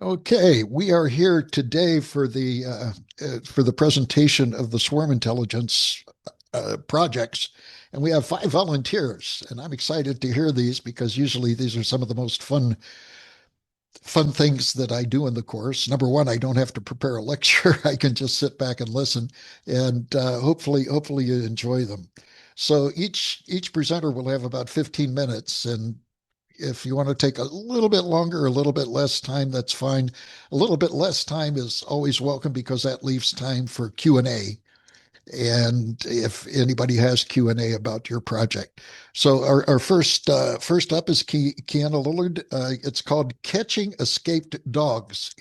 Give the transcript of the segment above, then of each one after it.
Okay, we are here today for the presentation of the swarm intelligence projects, and we have 5 volunteers. And I'm excited to hear these because usually these are some of the most fun things that I do in the course. Number one, I don't have to prepare a lecture; I can just sit back and listen, and hopefully you enjoy them. So each presenter will have about 15 minutes, and if you want to take a little bit longer, a little bit less time, that's fine. A little bit less time is always welcome because that leaves time for Q&A. And if anybody has Q&A about your project. So our first up is Kiana Lillard. It's called Catching Escaped Dogs.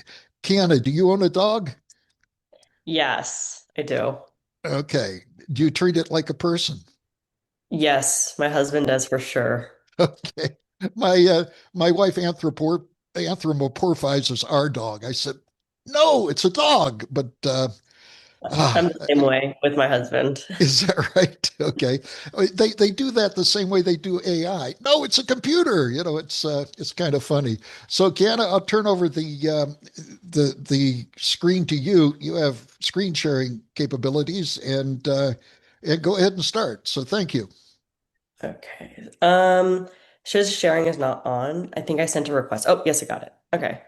Kiana, do you own a dog? Yes, I do. Okay. Do you treat it like a person? Yes, my husband does for sure. Okay. My wife anthropomorphizes our dog. I said, no, it's a dog. But I'm ah, the same way with my husband. is that right? Okay. They do that the same way they do AI. No, it's a computer. It's kind of funny. So, Kiana, I'll turn over the screen to you. You have screen sharing capabilities, and go ahead and start. So, thank you. Okay. Shows sharing is not on. I think I sent a request. Oh, yes, I got it. Okay.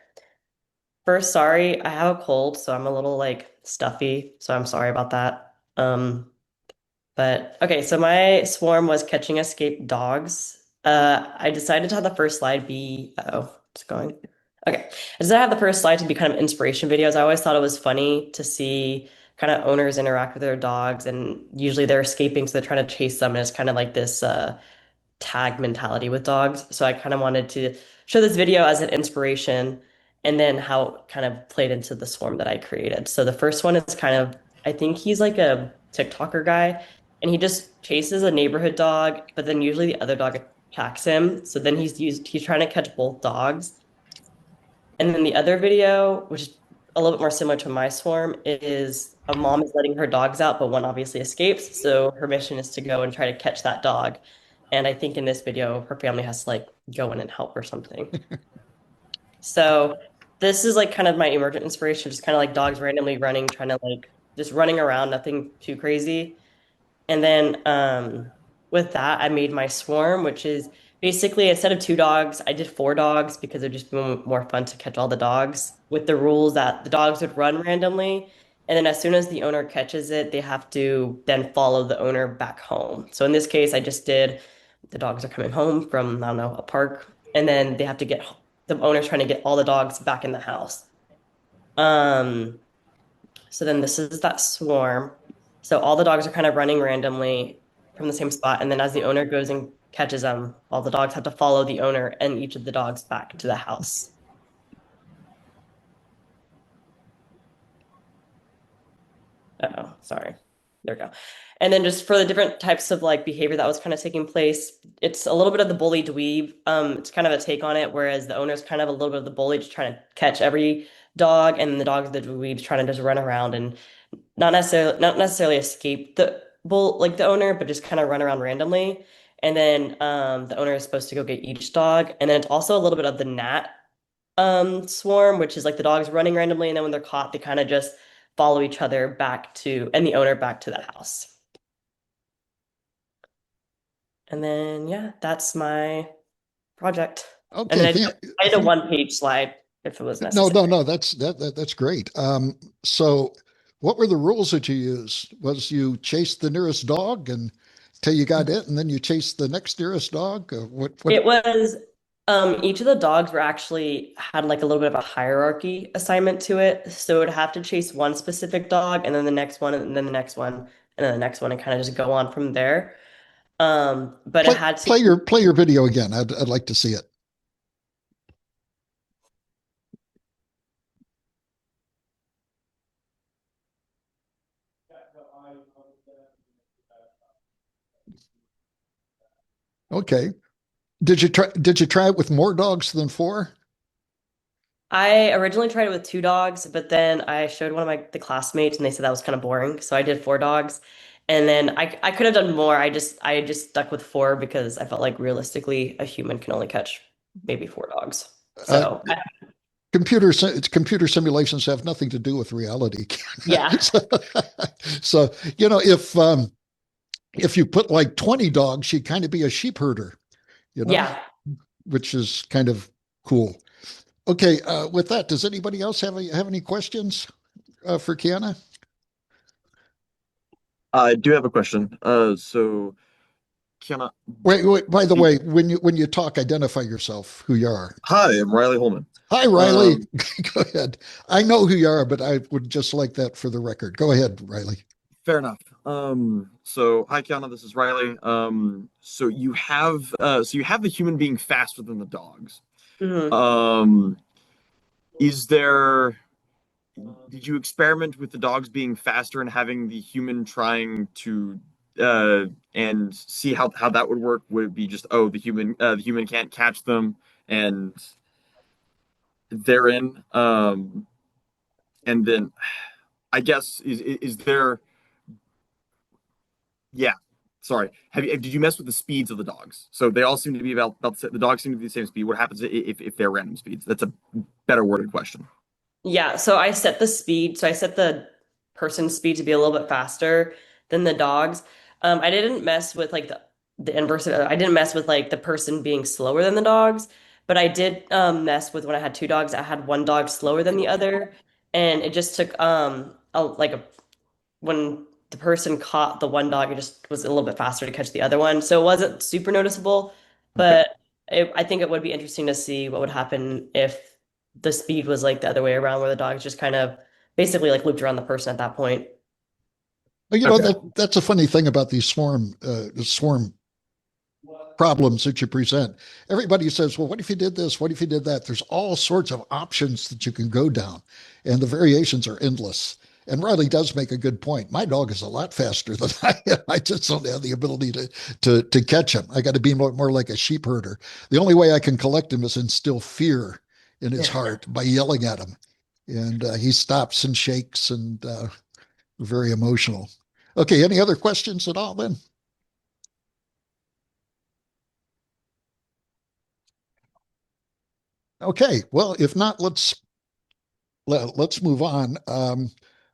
First, sorry, I have a cold, so I'm a little like stuffy, so I'm sorry about that. But okay, so my swarm was catching escaped dogs. I decided to have the first slide be, uh-oh, it's going. Okay. I decided to have the first slide to be kind of inspiration videos. I always thought it was funny to see kind of owners interact with their dogs, and usually they're escaping, so they're trying to chase them, and it's kind of like this tag mentality with dogs. So I kind of wanted to show this video as an inspiration and then how it kind of played into the swarm that I created. So the first one is kind of, I think he's like a TikToker guy and he just chases a neighborhood dog, but then usually the other dog attacks him. So then he's trying to catch both dogs. And then the other video, which is a little bit more similar to my swarm, is a mom is letting her dogs out, but one obviously escapes. So her mission is to go and try to catch that dog. And I think in this video, her family has to like go in and help or something. So this is like kind of my emergent inspiration, just kind of like dogs randomly running, trying to like just running around, nothing too crazy. And then with that, I made my swarm, which is basically instead of 2 dogs, I did 4 dogs because it'd just be more fun to catch all the dogs with the rules that the dogs would run randomly. And then as soon as the owner catches it, they have to then follow the owner back home. So in this case, I just did the dogs are coming home from, I don't know, a park, and then they have to get the owner's trying to get all the dogs back in the house. Um, so then this is that swarm. So all the dogs are kind of running randomly from the same spot. And then as the owner goes and catches them, all the dogs have to follow the owner and each of the dogs back to the house. Uh-oh, sorry. There we go. And then just for the different types of like behavior that was kind of taking place, it's a little bit of the bully dweeb. It's kind of a take on it, whereas the owner's kind of a little bit of the bully, just trying to catch every dog, and the dog's the dweeb trying to just run around and not necessarily escape the bull like the owner, but just kind of run around randomly. And then the owner is supposed to go get each dog. And then it's also a little bit of the gnat swarm, which is like the dogs running randomly, and then when they're caught, they kind of just follow each other back to and the owner back to the house. And then yeah, that's my project. And Okay. then I did a one-page slide if it was No, necessary. no, no. That's great. So, what were the rules that you used? Was you chased the nearest dog and till you got it, and then you chased the next nearest dog? What? It was each of the dogs were actually had like a little bit of a hierarchy assignment to it. So it would have to chase one specific dog and then the next one and then the next one and then the next one and kind of just go on from there. But it Play had to play your play your video again. I'd like to see it. Okay. Did you try it with more dogs than 4? I originally tried it with 2 dogs, but then I showed one of my the classmates and they said that was kind of boring. So I did 4 dogs. And then I could have done more. I just stuck with 4 because I felt like realistically a human can only catch maybe 4 dogs. Uh, So computer simulations have nothing to do with reality. Yeah. so, so, if you put like 20 dogs, she'd kind of be a sheep herder, you know, Yeah. which is kind of cool. Okay, with that, does anybody else have any questions for Kiana? I do have a question. So Kiana, Wait. By the do- way, when you talk, identify yourself, who you are. hi, I'm Riley Holman. Hi, Riley. Um, Go ahead. I know who you are, but I would just like that for the record. Go ahead, Riley. Fair enough. So hi, Kiana, this is Riley. So you have the human being faster than the dogs. Hmm. Um, is there, did you experiment with the dogs being faster and having the human trying to uh and see how that would work? Would it be just, oh, the human can't catch them and they're in? And then I guess is there, yeah. Sorry. Did you mess with the speeds of the dogs? So they all seem to be the dogs seem to be the same speed. What happens if they're random speeds? That's a better worded question. Yeah, so I set the speed. So I set the person's speed to be a little bit faster than the dogs. I didn't mess with like the inverse I didn't mess with like the person being slower than the dogs, but I did mess with when I had two dogs. I had one dog slower than the other, and it just took when the person caught the one dog, it just was a little bit faster to catch the other one. So it wasn't super noticeable, Okay. but I think it would be interesting to see what would happen if the speed was like the other way around, where the dogs just kind of basically like looped around the person at that point. Well, Okay. that's a funny thing about these swarm problems that you present. Everybody says, well, what if you did this? What if you did that? There's all sorts of options that you can go down, and the variations are endless. And Riley does make a good point. My dog is a lot faster than I am. I just don't have the ability to catch him. I got to be more like a sheep herder. The only way I can collect him is instill fear in his heart by yelling at him. And he stops and shakes and very emotional. Okay, any other questions at all then? Okay, well, if not, let's move on.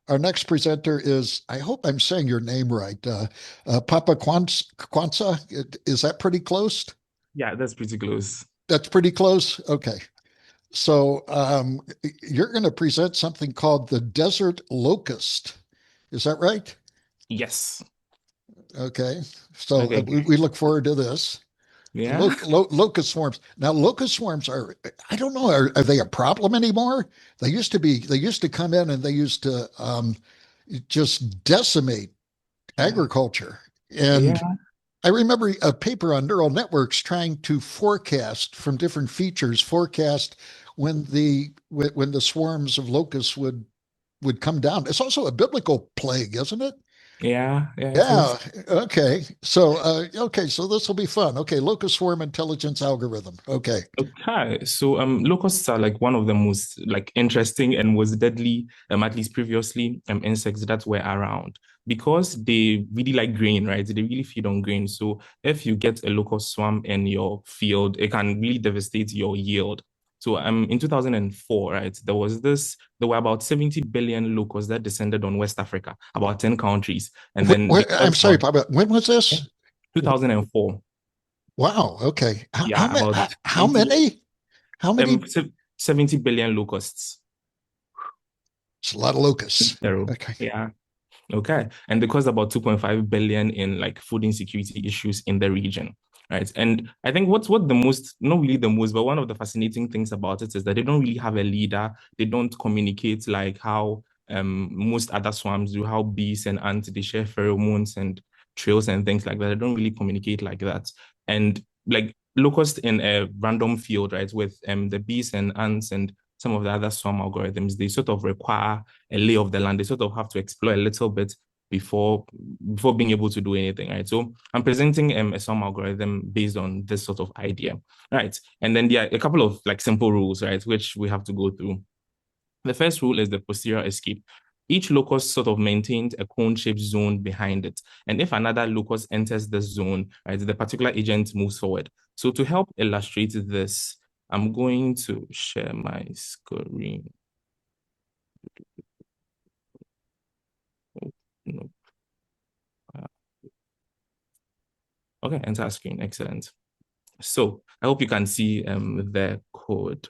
Our next presenter is, I hope I'm saying your name right, Papa Kwanzaa. Is that pretty close? Yeah, that's pretty close. That's pretty close. Okay, so you're going to present something called the desert locust. Is that right? Yes. Okay, so Okay, we great. look forward to this. Yeah. Locust swarms. Now, locust swarms are, I don't know, are they a problem anymore? They used to come in and they used to just decimate Yeah. agriculture. And Yeah. I remember a paper on neural networks trying to forecast from different features, forecast when the swarms of locusts would come down. It's also a biblical plague, isn't it? Yeah. Yeah, it is. Yeah. Okay. So this will be fun. Okay. Locust swarm intelligence algorithm. Okay. Okay, so locusts are like one of the most like interesting and most deadly, at least previously, insects that were around because they really like grain, right? They really feed on grain. So if you get a locust swarm in your field, it can really devastate your yield. So in 2004, right, there were about 70 billion locusts that descended on West Africa, about 10 countries. And then I'm because sorry, of Papa. When was this? 2004, Wow. Okay. yeah, about How 20 many? How many? 70 billion locusts. It's a lot of locusts. Zero. Okay. Yeah. Okay. And they caused about 2.5 billion in like food insecurity issues in the region. Right. And I think what the most, not really the most, but one of the fascinating things about it is that they don't really have a leader. They don't communicate like how most other swarms do, how bees and ants they share pheromones and trails and things like that. They don't really communicate like that. And like locust in a random field, right, with the bees and ants and some of the other swarm algorithms, they sort of require a lay of the land. They sort of have to explore a little bit before before being able to do anything, right? So I'm presenting a sum algorithm based on this sort of idea, right? And then there are a couple of like simple rules, right, which we have to go through. The first rule is the posterior escape. Each locus sort of maintains a cone-shaped zone behind it. And if another locus enters the zone, right, the particular agent moves forward. So to help illustrate this, I'm going to share my screen. Oh, no. Okay, enter screen. Excellent. So I hope you can see the code.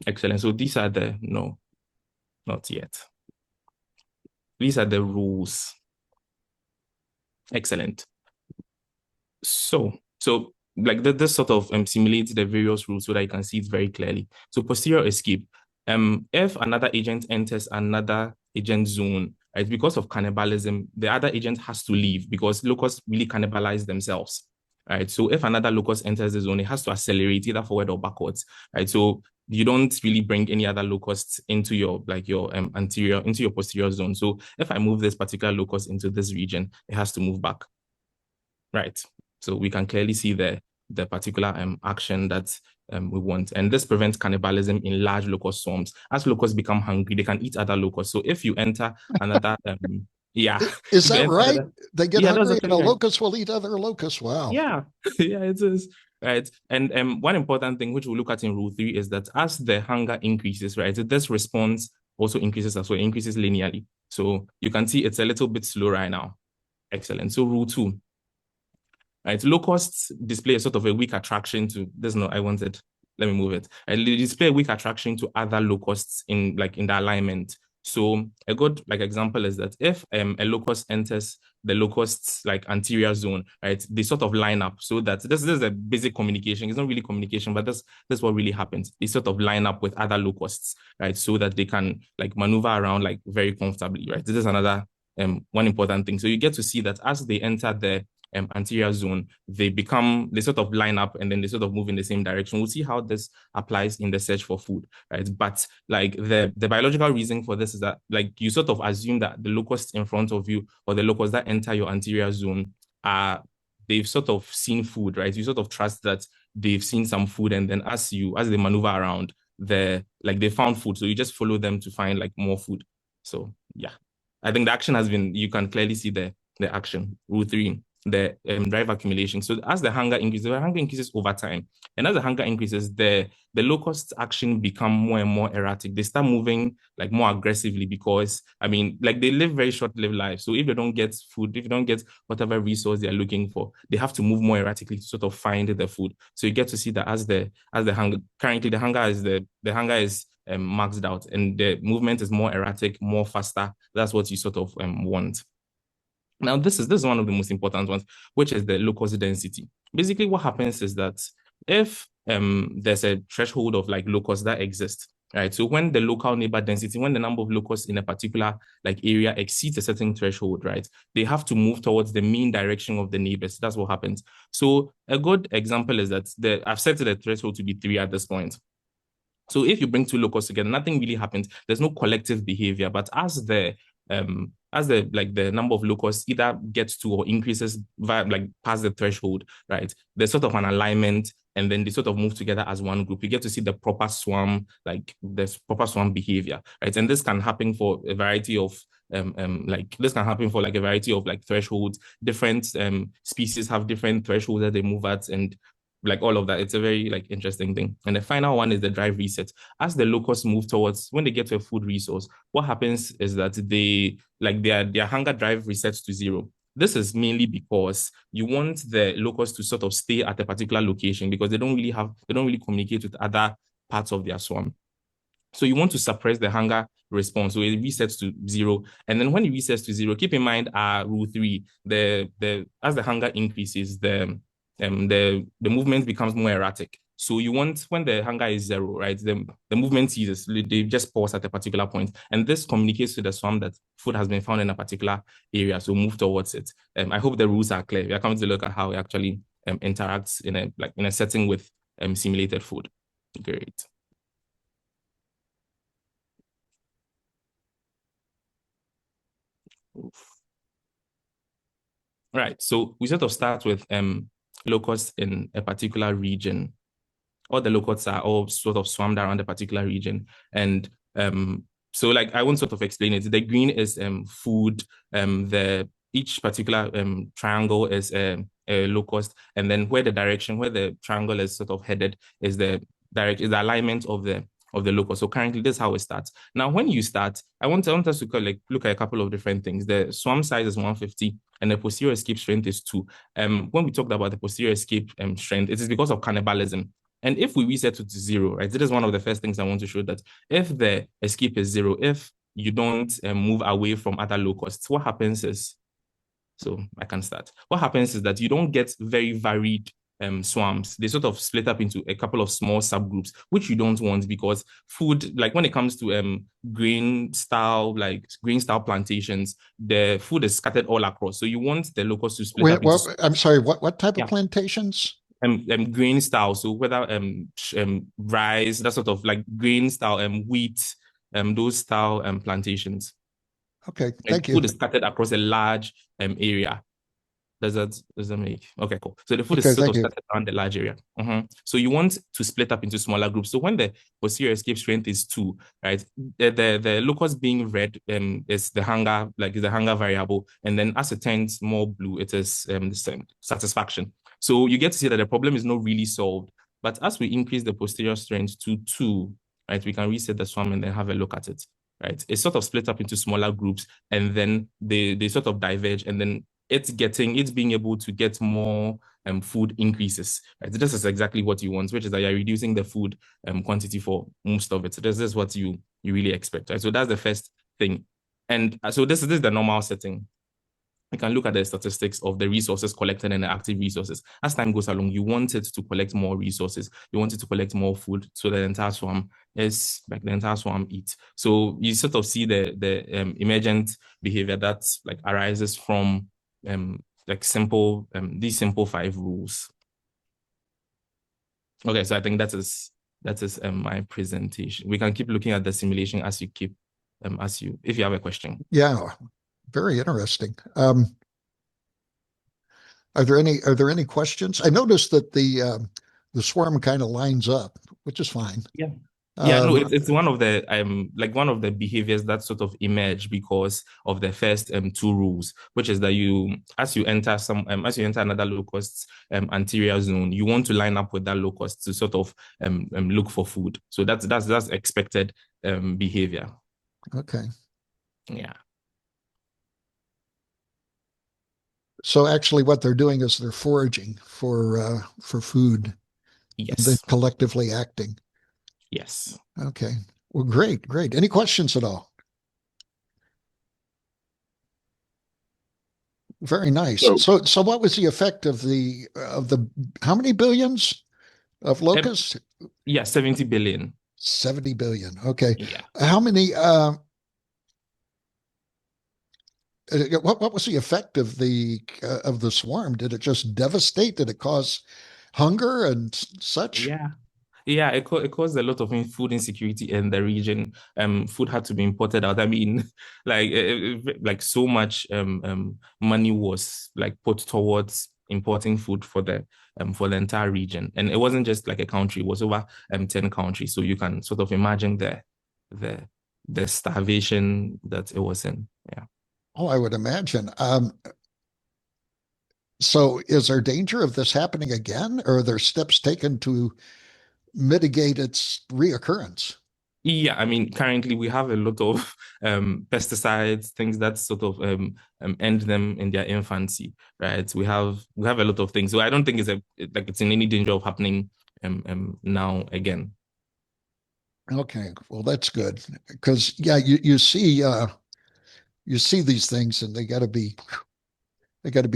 Excellent. So these are the, no, not yet. These are the rules. Excellent. So like this sort of simulates the various rules so that you can see it very clearly. So posterior escape. If another agent enters another agent zone, right, because of cannibalism, the other agent has to leave because locusts really cannibalize themselves. Right. So if another locust enters the zone, it has to accelerate either forward or backwards. Right. So you don't really bring any other locusts into your anterior, into your posterior zone. So if I move this particular locust into this region, it has to move back. Right. So we can clearly see the particular action that we want. And this prevents cannibalism in large locust swarms. As locusts become hungry, they can eat other locusts. So if you enter another, yeah, Is if you that enter right? another, They get yeah, that's hungry and a actually right. locust will eat other locusts. Wow. Yeah, yeah, it is. Right. And one important thing which we'll look at in rule 3 is that as the hunger increases, right, this response also increases as well, increases linearly. So you can see it's a little bit slow right now. Excellent. So rule 2. Right, locusts display a sort of a weak attraction to this. No, I wanted. Let me move it. They display a weak attraction to other locusts in the alignment. So a good example is that if a locust enters the locust's anterior zone, right, they sort of line up so that this is a basic communication. It's not really communication, but this is what really happens. They sort of line up with other locusts, right, so that they can maneuver around very comfortably, right. This is another one important thing. So you get to see that as they enter the anterior zone, they sort of line up and then they sort of move in the same direction. We'll see how this applies in the search for food, right? But the biological reason for this is that you sort of assume that the locusts in front of you or the locusts that enter your anterior zone they've sort of seen food, right? You sort of trust that they've seen some food, and then as they maneuver around, they found food, so you just follow them to find more food. So yeah, I think the action has been. You can clearly see the action. Rule 3, the drive accumulation. So as the hunger increases over time, and as the hunger increases, the locusts action become more and more erratic. They start moving more aggressively because they live very short-lived lives. So if they don't get food, if they don't get whatever resource they are looking for, they have to move more erratically to sort of find the food. So you get to see that as the hunger currently the hunger is maxed out and the movement is more erratic, more faster. That's what you sort of want. Now, this is one of the most important ones, which is the locust density. Basically, what happens is that if there's a threshold of locusts that exist, right? So when the local neighbor density, when the number of locusts in a particular area exceeds a certain threshold, right, they have to move towards the mean direction of the neighbors. That's what happens. So a good example is that I've set the threshold to be 3 at this point. So if you bring two locusts together, nothing really happens. There's no collective behavior. But as the the number of locusts either gets to or increases via past the threshold, right? There's sort of an alignment, and then they sort of move together as one group. You get to see the proper swarm, the proper swarm behavior, right? And this can happen for a variety of this can happen for a variety of thresholds. Different species have different thresholds that they move at, and all of that. It's a very interesting thing. And the final one is the drive reset. As the locusts move towards, when they get to a food resource, what happens is that they their hunger drive resets to 0. This is mainly because you want the locusts to sort of stay at a particular location because they don't really communicate with other parts of their swarm. So you want to suppress the hunger response. So it resets to 0. And then when it resets to 0, keep in mind rule 3, as the hunger increases, the movement becomes more erratic. So you want, when the hunger is 0, right, the movement ceases. They just pause at a particular point. And this communicates to the swarm that food has been found in a particular area. So move towards it. I hope the rules are clear. We are coming to look at how it actually interacts in a setting with simulated food. Great. Oof. Right. So we sort of start with locusts in a particular region. All the locusts are all sort of swarmed around a particular region. And so I won't sort of explain it. The green is food. Each particular triangle is a locust. And then where the triangle is sort of headed is the is the alignment of the locus. So currently, this is how it starts. Now, when you start, I want us to look at a couple of different things. The swarm size is 150, and the posterior escape strength is 2. When we talked about the posterior escape strength, it is because of cannibalism. And if we reset it to 0, right, this is one of the first things I want to show, that if the escape is 0, if you don't move away from other locusts, what happens is, so I can start. What happens is that you don't get very varied swarms. They sort of split up into a couple of small subgroups, which you don't want, because food, like when it comes to grain style plantations, the food is scattered all across. So you want the locusts to split up into, I'm sorry, what type of yeah, plantations? grain style. So whether rice, that sort of like grain style, wheat, those style plantations. Okay, Like thank you. food is scattered across a large area. Does that make okay? Cool. So the food is Okay, sort thank of you. scattered around the large area. So you want to split up into smaller groups. So when the posterior escape strength is 2, right? The locus being red is the hunger, like is the hunger variable, and then as it turns more blue, it is the same satisfaction. So you get to see that the problem is not really solved. But as we increase the posterior strength to 2, right, we can reset the swarm and then have a look at it. Right, it's sort of split up into smaller groups, and then they sort of diverge, and then it's being able to get more food increases. Right? This is exactly what you want, which is that you're reducing the food quantity for most of it. So this is what you really expect. Right? So that's the first thing. And so this is the normal setting. You can look at the statistics of the resources collected and the active resources. As time goes along, you want it to collect more resources. You want it to collect more food, so the entire swarm eats. So you sort of see the emergent behavior that like arises from like these simple 5 rules. Okay, so I think that is my presentation. We can keep looking at the simulation as you if you have a question. Yeah, very interesting. Are there any questions? I noticed that the swarm kind of lines up, which is fine. Yeah. Yeah, no, Um, it's one of the one of the behaviors that sort of emerge because of the first 2 rules, which is that as you enter another locust's anterior zone, you want to line up with that locust to sort of look for food. So that's expected behavior. okay. Yeah. So actually, what they're doing is they're foraging for food and then Yes. collectively acting. Yes. Okay. Well, great, great. Any questions at all? Very nice. So So what was the effect of the how many billions of Um, locusts? yeah, 70 billion. 70 billion. Okay. Yeah. How many what was the effect of the swarm? Did it just devastate? Did it cause hunger and such? Yeah. Yeah, it caused a lot of food insecurity in the region. Food had to be imported out. I mean, like so much money was like put towards importing food for the entire region, and it wasn't just like a country; it was over 10 countries. So you can sort of imagine the the starvation that it was in. Yeah. Oh, I would imagine. So is there danger of this happening again, or are there steps taken to mitigate its reoccurrence? Yeah, I mean, currently we have a lot of pesticides, things that sort of end them in their infancy, right? We have a lot of things, so I don't think it's in any danger of happening now again. Okay, well that's good because yeah, you see these things and they got to be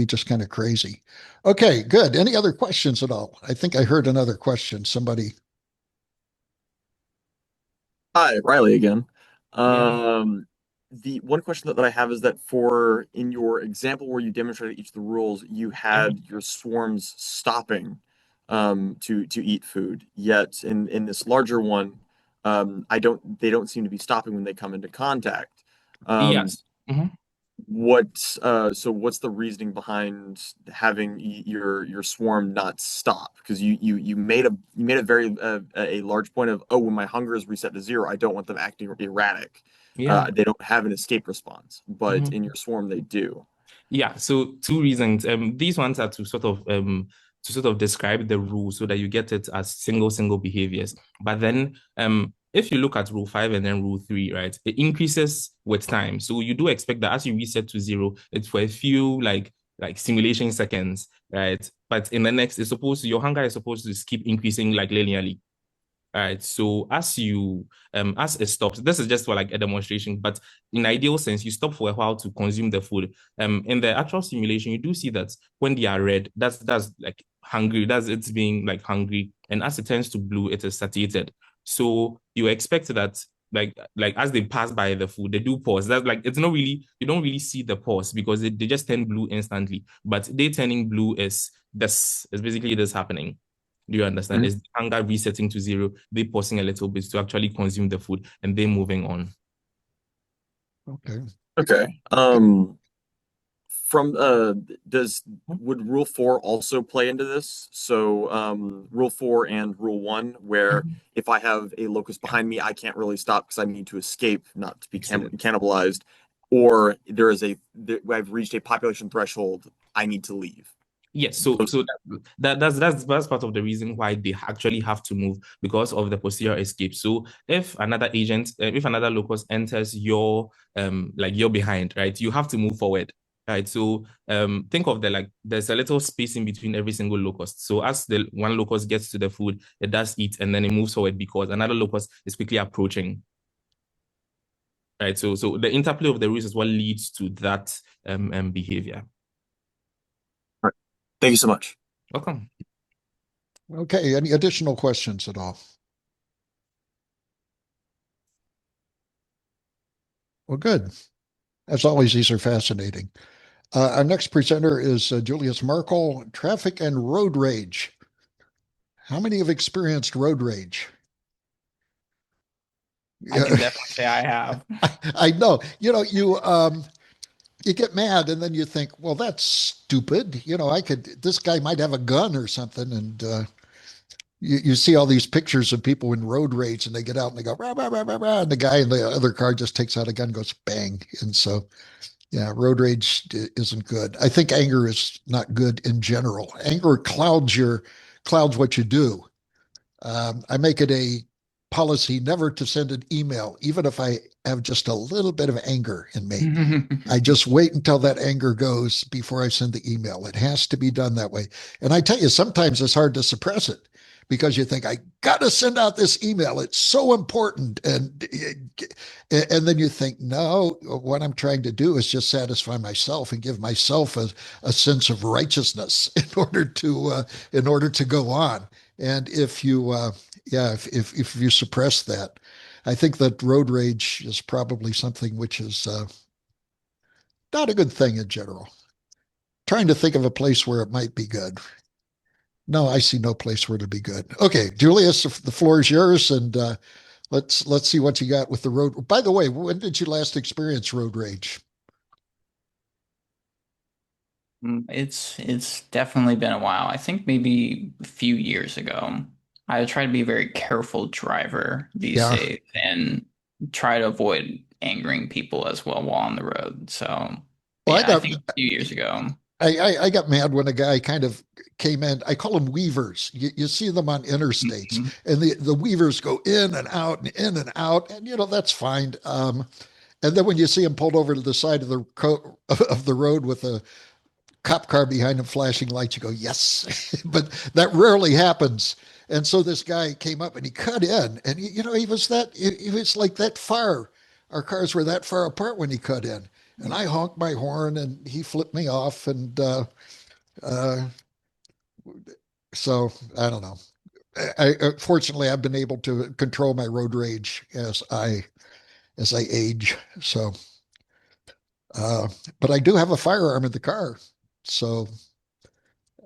just kind of crazy. Okay, good. Any other questions at all? I think I heard another question. Somebody. hi, Riley again. Yeah. The one question that I have is that for in your example where you demonstrated each of the rules, you Mhm. had your swarms stopping to eat food. Yet in this larger one, I don't they don't seem to be stopping when they come into contact. Um, Yes. Mhm. what's the reasoning behind having your swarm not stop? Because you made a very a large point of, oh, when my hunger is reset to 0, I don't want them acting erratic. Yeah. They don't have an escape response, but Mhm. in your swarm they do. Yeah, so 2 reasons. These ones are to sort of to sort of describe the rule so that you get it as single behaviors. But then if you look at rule 5 and then rule 3, right, it increases with time. So you do expect that as you reset to 0, it's for a few like simulation seconds, right? But in the next, your hunger is supposed to keep increasing like linearly. All right. So as it stops, this is just for like a demonstration, but in ideal sense, you stop for a while to consume the food. In the actual simulation, you do see that when they are red, that's like hungry, that's it's being like hungry. And as it turns to blue, it is satiated. So you expect that like as they pass by the food, they do pause. That's like it's not really you don't really see the pause because they just turn blue instantly. But they turning blue is basically this happening. Do you understand? Mhm. Is hunger resetting to 0, they pausing a little bit to actually consume the food and then moving on. Okay. Okay. From does would rule 4 also play into this? So rule 4 and rule 1, where Mhm. if I have a locust behind me, I can't really stop because I need to escape, not to be Absolutely. cannibalized, or I've reached a population threshold, I need to leave. Yes, so Those, so that's part of the reason why they actually have to move because of the posterior escape. So if another locus enters your like you're behind, right, you have to move forward, right? So think of there's a little space in between every single locust. So as the one locust gets to the food, it does eat and then it moves forward because another locust is quickly approaching, right? So the interplay of the rules is what leads to that behavior. all right. Thank you so much. Welcome. Okay. Any additional questions at all? Well, good. As always, these are fascinating. Our next presenter is Julius Merkel, traffic and road rage. How many have experienced road rage? I Yeah, can definitely say I have. I know. You get mad and then you think, well, that's stupid. This guy might have a gun or something. And you see all these pictures of people in road rage and they get out and they go, rah, rah, rah, rah, rah, and the guy in the other car just takes out a gun and goes bang. And so, yeah, road rage isn't good. I think anger is not good in general. Anger clouds what you do. I make it a policy never to send an email, even if I have just a little bit of anger in me. I just wait until that anger goes before I send the email. It has to be done that way. And I tell you, sometimes it's hard to suppress it because you think, I got to send out this email. It's so important. And then you think, no, what I'm trying to do is just satisfy myself and give myself a sense of righteousness in order to go on. And if you suppress that, I think that road rage is probably something which is not a good thing in general. Trying to think of a place where it might be good. No, I see no place where it'd be good. Okay, Julius, the floor is yours, and let's see what you got with the road. By the way, when did you last experience road rage? It's definitely been a while. I think maybe a few years ago. I try to be a very careful driver these Yeah. days and try to avoid angering people as well while on the road. So Well, I yeah, I got think a few years ago. I got mad when a guy kind of came in. I call them weavers. You see them on interstates, Mhm. and the weavers go in and out and in and out, and that's fine. And then when you see them pulled over to the side of of the road with a cop car behind him flashing lights, you go, yes. But that rarely happens. And so this guy came up and he cut in, and he was like that far. Our cars were that far apart when he cut in, and I honked my horn, and he flipped me off, and uh, so I don't know. Fortunately, I've been able to control my road rage as I age. So, uh, but I do have a firearm in the car, so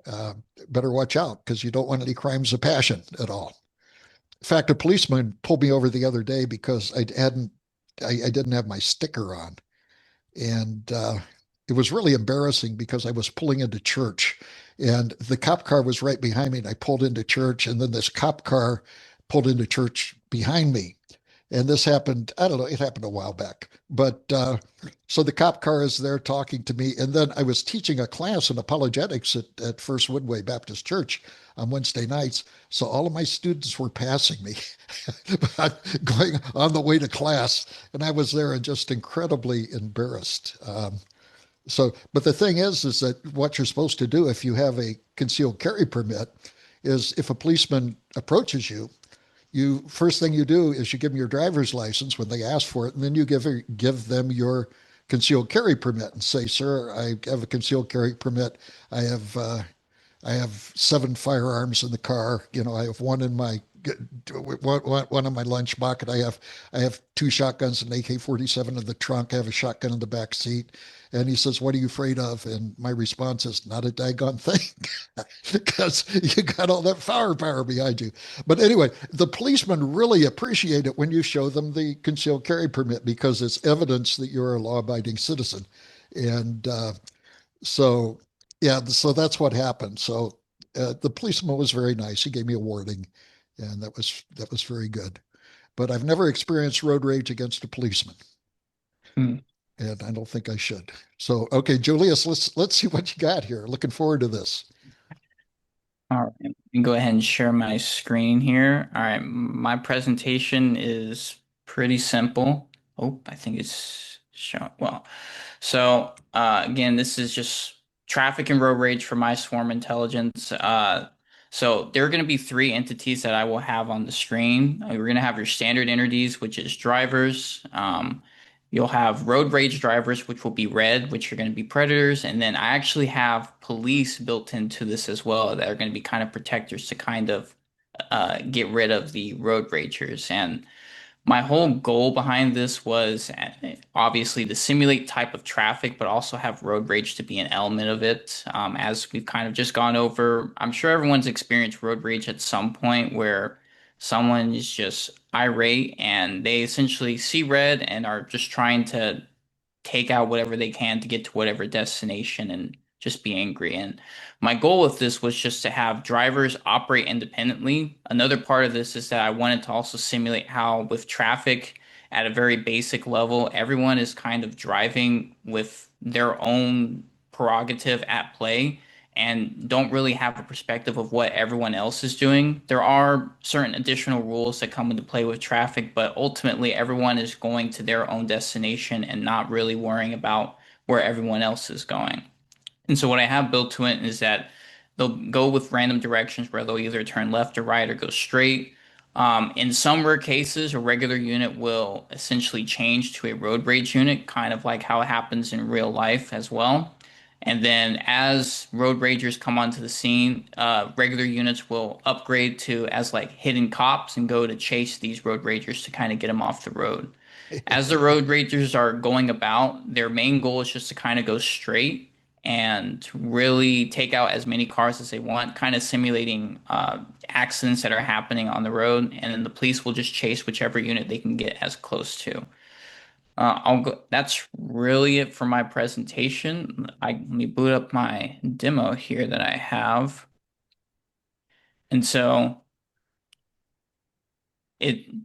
uh, better watch out because you don't want any crimes of passion at all. In fact, a policeman pulled me over the other day because I didn't have my sticker on, and it was really embarrassing because I was pulling into church, and the cop car was right behind me, and I pulled into church, and then this cop car pulled into church behind me, And this happened, I don't know, it happened a while back. But so the cop car is there talking to me. And then I was teaching a class in apologetics at First Woodway Baptist Church on Wednesday nights. So all of my students were passing me going on the way to class. And I was there and just incredibly embarrassed. But the thing is that what you're supposed to do if you have a concealed carry permit is if a policeman approaches you, you first thing you do is you give them your driver's license when they ask for it, and then you give them your concealed carry permit and say, "Sir, I have a concealed carry permit. I have I have 7 firearms in the car. I have one in my one in my lunch bucket. I have 2 shotguns and an AK-47 in the trunk. I have a shotgun in the back seat." And he says, "What are you afraid of?" And my response is, "Not a daggone thing," because you got all that firepower behind you. But anyway, the policemen really appreciate it when you show them the concealed carry permit because it's evidence that you're a law-abiding citizen. And so, yeah, so that's what happened. So the policeman was very nice. He gave me a warning, and that was very good. But I've never experienced road rage against a policeman, Hmm. and I don't think I should. So, okay, Julius, let's see what you got here. Looking forward to this. All right, let me go ahead and share my screen here. All right, my presentation is pretty simple. Oh, I think it's showing. Well, so again, this is just traffic and road rage for my swarm intelligence. So there are going to be three entities that I will have on the screen. We're going to have your standard entities, which is drivers. You'll have road rage drivers, which will be red, which are going to be predators. And then I actually have police built into this as well that are going to be kind of protectors to kind of get rid of the road ragers. And my whole goal behind this was obviously to simulate type of traffic, but also have road rage to be an element of it. As we've kind of just gone over, I'm sure everyone's experienced road rage at some point where someone is just irate and they essentially see red and are just trying to take out whatever they can to get to whatever destination and just be angry. And my goal with this was just to have drivers operate independently. Another part of this is that I wanted to also simulate how, with traffic at a very basic level, everyone is kind of driving with their own prerogative at play and don't really have a perspective of what everyone else is doing. There are certain additional rules that come into play with traffic, but ultimately everyone is going to their own destination and not really worrying about where everyone else is going. And so what I have built to it is that they'll go with random directions where they'll either turn left or right or go straight. In some rare cases, a regular unit will essentially change to a road rage unit, kind of like how it happens in real life as well. And then as road ragers come onto the scene, regular units will upgrade to as like hidden cops and go to chase these road ragers to kind of get them off the road. As the road ragers are going about, their main goal is just to kind of go straight and really take out as many cars as they want, kind of simulating accidents that are happening on the road. And then the police will just chase whichever unit they can get as close to. I'll go. That's really it for my presentation. Let me boot up my demo here that I have. And so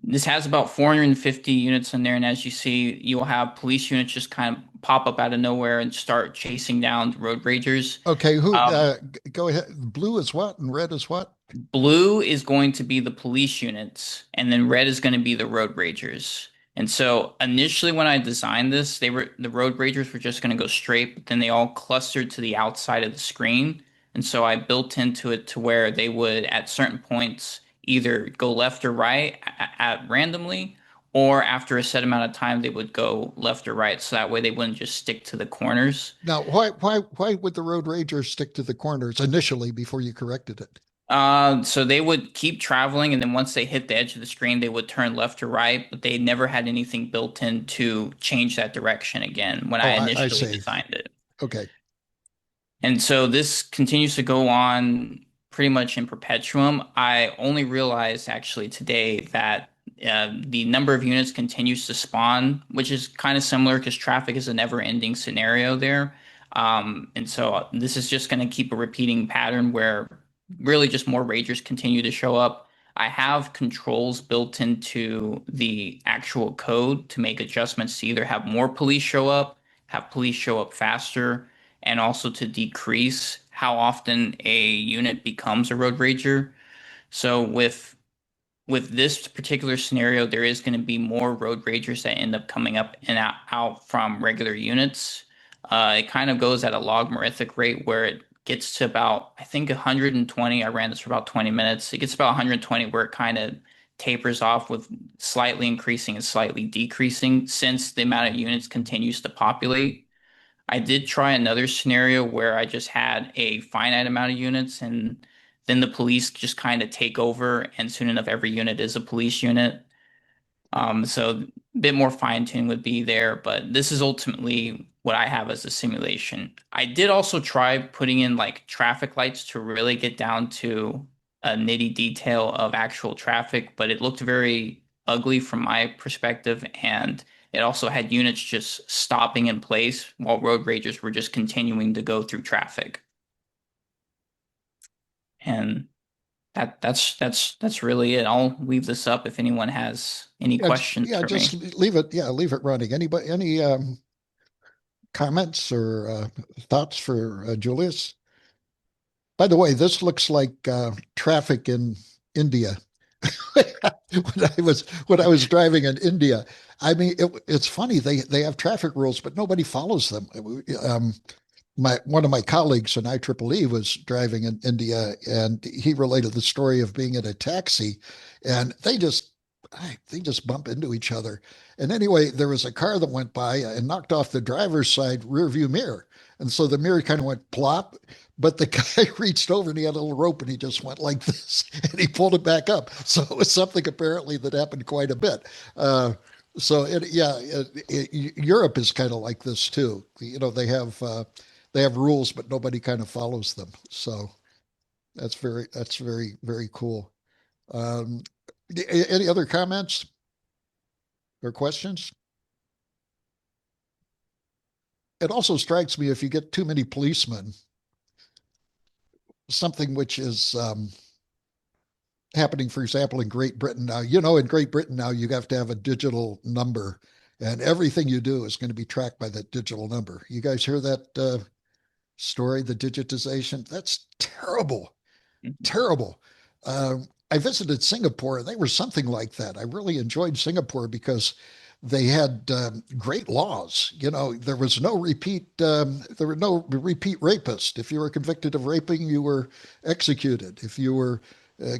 this has about 450 units in there, and as you see, you'll have police units just kind of pop up out of nowhere and start chasing down road ragers. Okay, who Um, go ahead. Blue is what and red is what? Blue is going to be the police units, and then red is going to be the road ragers. And so initially when I designed this, the road ragers were just going to go straight, but then they all clustered to the outside of the screen. And so I built into it to where they would at certain points either go left or right at randomly, or after a set amount of time they would go left or right. So that way they wouldn't just stick to the corners. Now, why would the road ragers stick to the corners initially before you corrected it? So they would keep traveling, and then once they hit the edge of the screen, they would turn left or right, but they never had anything built in to change that direction again when I Oh, I initially see. designed it. Okay. And so this continues to go on pretty much in perpetuum. I only realized actually today that the number of units continues to spawn, which is kind of similar because traffic is a never-ending scenario there. And so this is just going to keep a repeating pattern where really just more ragers continue to show up. I have controls built into the actual code to make adjustments to either have more police show up, have police show up faster, and also to decrease how often a unit becomes a road rager. So with this particular scenario, there is going to be more road ragers that end up coming up and out from regular units. It kind of goes at a logarithmic rate where it gets to about, I think, 120. I ran this for about 20 minutes. It gets about 120 where it kind of tapers off with slightly increasing and slightly decreasing since the amount of units continues to populate. I did try another scenario where I just had a finite amount of units and then the police just kind of take over, and soon enough, every unit is a police unit. So a bit more fine tuning would be there, but this is ultimately what I have as a simulation. I did also try putting in like traffic lights to really get down to a nitty detail of actual traffic, but it looked very ugly from my perspective, and it also had units just stopping in place while road ragers were just continuing to go through traffic. And that's really it. I'll leave this up if anyone has any Yeah, questions yeah, for just me. leave it. Yeah, leave it running. Anybody, any comments or thoughts for Julius? By the way, this looks like traffic in India. When I was driving in India, I mean, it's funny they have traffic rules, but nobody follows them. My one of my colleagues in IEEE was driving in India, and he related the story of being in a taxi, and they just bump into each other. And anyway, there was a car that went by and knocked off the driver's side rear view mirror, and so the mirror kind of went plop. But the guy reached over and he had a little rope and he just went like this and he pulled it back up. So it was something apparently that happened quite a bit. Europe is kind of like this too. They have rules, but nobody kind of follows them. So that's very very cool. Um, any other comments or questions? It also strikes me if you get too many policemen, something which is happening, for example, in Great Britain now. In Great Britain now, you have to have a digital number, and everything you do is going to be tracked by that digital number. You guys hear that story, the digitization? That's terrible. Terrible. I visited Singapore, and they were something like that. I really enjoyed Singapore because they had great laws. There was no repeat. There were no repeat rapists. If you were convicted of raping, you were executed. If you were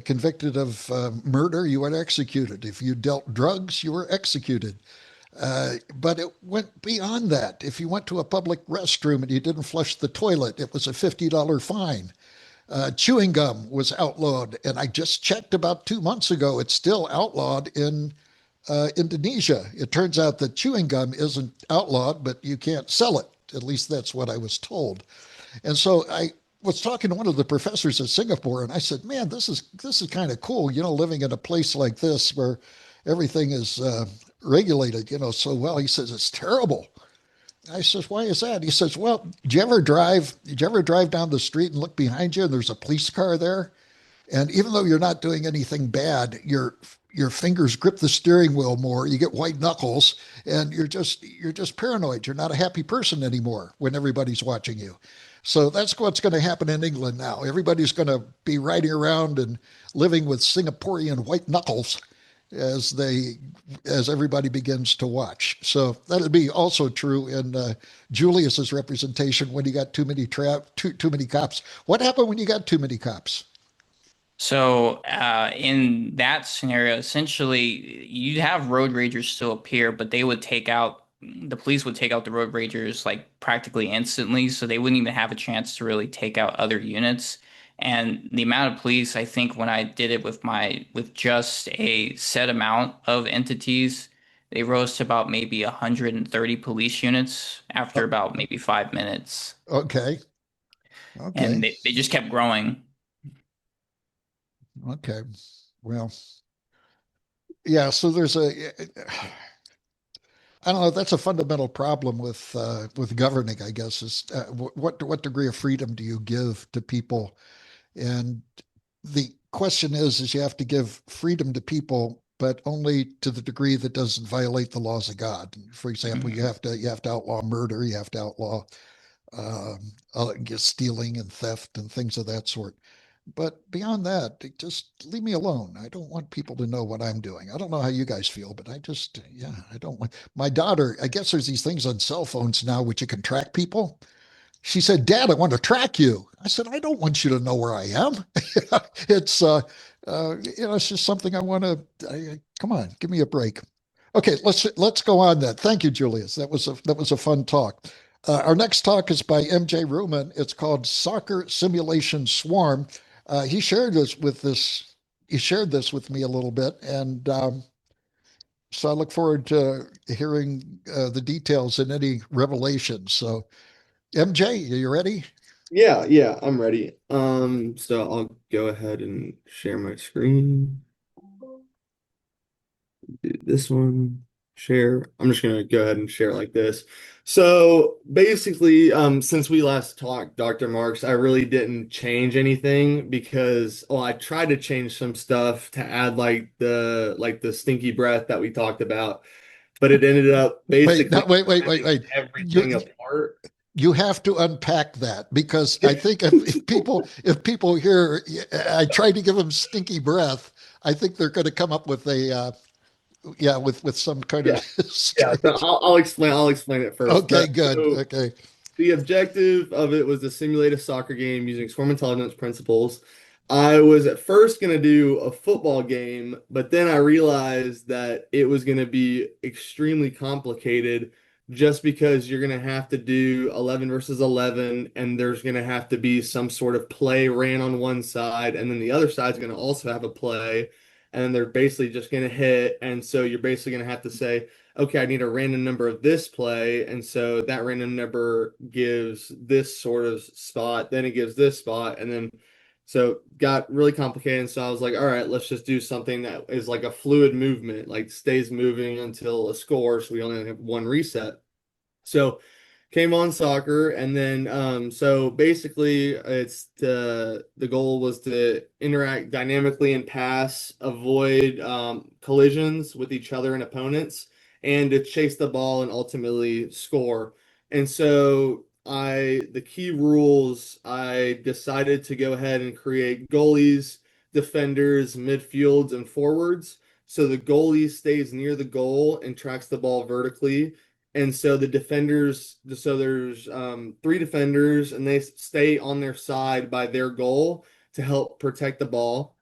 convicted of murder, you were executed. If you dealt drugs, you were executed. But it went beyond that. If you went to a public restroom and you didn't flush the toilet, it was a $50 fine. Chewing gum was outlawed, and I just checked about 2 months ago. It's still outlawed in Indonesia. It turns out that chewing gum isn't outlawed, but you can't sell it. At least that's what I was told. And so I was talking to one of the professors at Singapore, and I said, "Man, this is kind of cool. Living in a place like this where everything is regulated, so well." He says it's terrible. I says, "Why is that?" He says, "Well, did you ever drive down the street and look behind you and there's a police car there? And even though you're not doing anything bad, your fingers grip the steering wheel more. You get white knuckles, and you're just paranoid. You're not a happy person anymore when everybody's watching you." So that's what's going to happen in England now. Everybody's going to be riding around and living with Singaporean white knuckles as they as everybody begins to watch. So that'll be also true in Julius's representation when you got too many cops. What happened when you got too many cops? So, in that scenario, essentially, you'd have road ragers still appear, but the police would take out the road ragers like practically instantly, so they wouldn't even have a chance to really take out other units. And the amount of police, I think, when I did it with just a set amount of entities, they rose to about maybe 130 police units after Oh, about maybe 5 minutes, okay, and okay, they just kept growing. okay. Well, yeah. So there's I don't know. That's a fundamental problem with governing, I guess. Is what degree of freedom do you give to people? And the question is you have to give freedom to people, but only to the degree that doesn't violate the laws of God. For example, Mhm. you have to outlaw murder, you have to outlaw stealing and theft and things of that sort. But beyond that, just leave me alone. I don't want people to know what I'm doing. I don't know how you guys feel, but yeah, I don't want my daughter. I guess there's these things on cell phones now which you can track people. She said, Dad, I want to track you. I said, I don't want you to know where I am. it's, it's just something I want to, come on, give me a break. Okay, let's go on then. Thank you, Julius. That was a fun talk. Our next talk is by MJ Ruman. It's called Soccer Simulation Swarm. He shared this. He shared this with me a little bit, and so I look forward to hearing the details and any revelations. So, MJ, are you ready? Yeah, I'm ready. So I'll go ahead and share my screen. Do this one, share. I'm just gonna go ahead and share like this. So basically, since we last talked, Dr. Marks, I really didn't change anything because, well, I tried to change some stuff to add like the stinky breath that we talked about, but it ended up Wait, no, basically wait, ripping wait. everything apart. You have to unpack that because I think if people hear I try to give them stinky breath, I think they're going to come up with a yeah with some kind of Yeah, yeah. So strange. I'll explain it first. Okay, good. Okay, The objective of it was to simulate a soccer game using swarm intelligence principles. I was at first going to do a football game, but then I realized that it was going to be extremely complicated just because you're going to have to do 11 versus 11, and there's going to have to be some sort of play ran on one side, and then the other side's going to also have a play, and then they're basically just going to hit. And so you're basically going to have to say, okay, I need a random number of this play. And so that random number gives this sort of spot, then it gives this spot. And then so got really complicated. And so I was like, all right, let's just do something that is like a fluid movement, like stays moving until a score. So we only have one reset. So came on soccer, and then so basically it's the goal was to interact dynamically and pass, avoid collisions with each other and opponents, and to chase the ball and ultimately score. And so the key rules, I decided to go ahead and create goalies, defenders, midfields, and forwards. So the goalie stays near the goal and tracks the ball vertically, and so the defenders, so there's three defenders, and they stay on their side by their goal to help protect the ball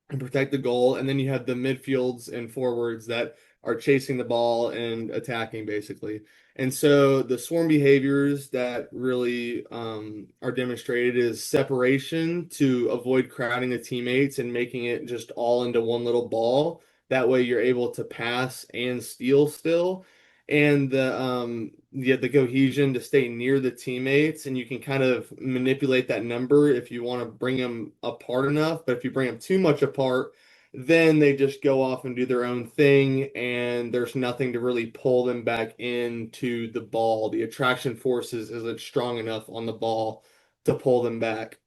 and protect the goal. And then you have the midfields and forwards that are chasing the ball and attacking basically. And so the swarm behaviors that really are demonstrated is separation to avoid crowding the teammates and making it just all into one little ball. That way you're able to pass and steal still. And the cohesion to stay near the teammates, and you can kind of manipulate that number if you want to bring them apart enough. But if you bring them too much apart, then they just go off and do their own thing, and there's nothing to really pull them back into the ball. The attraction forces isn't strong enough on the ball to pull them back.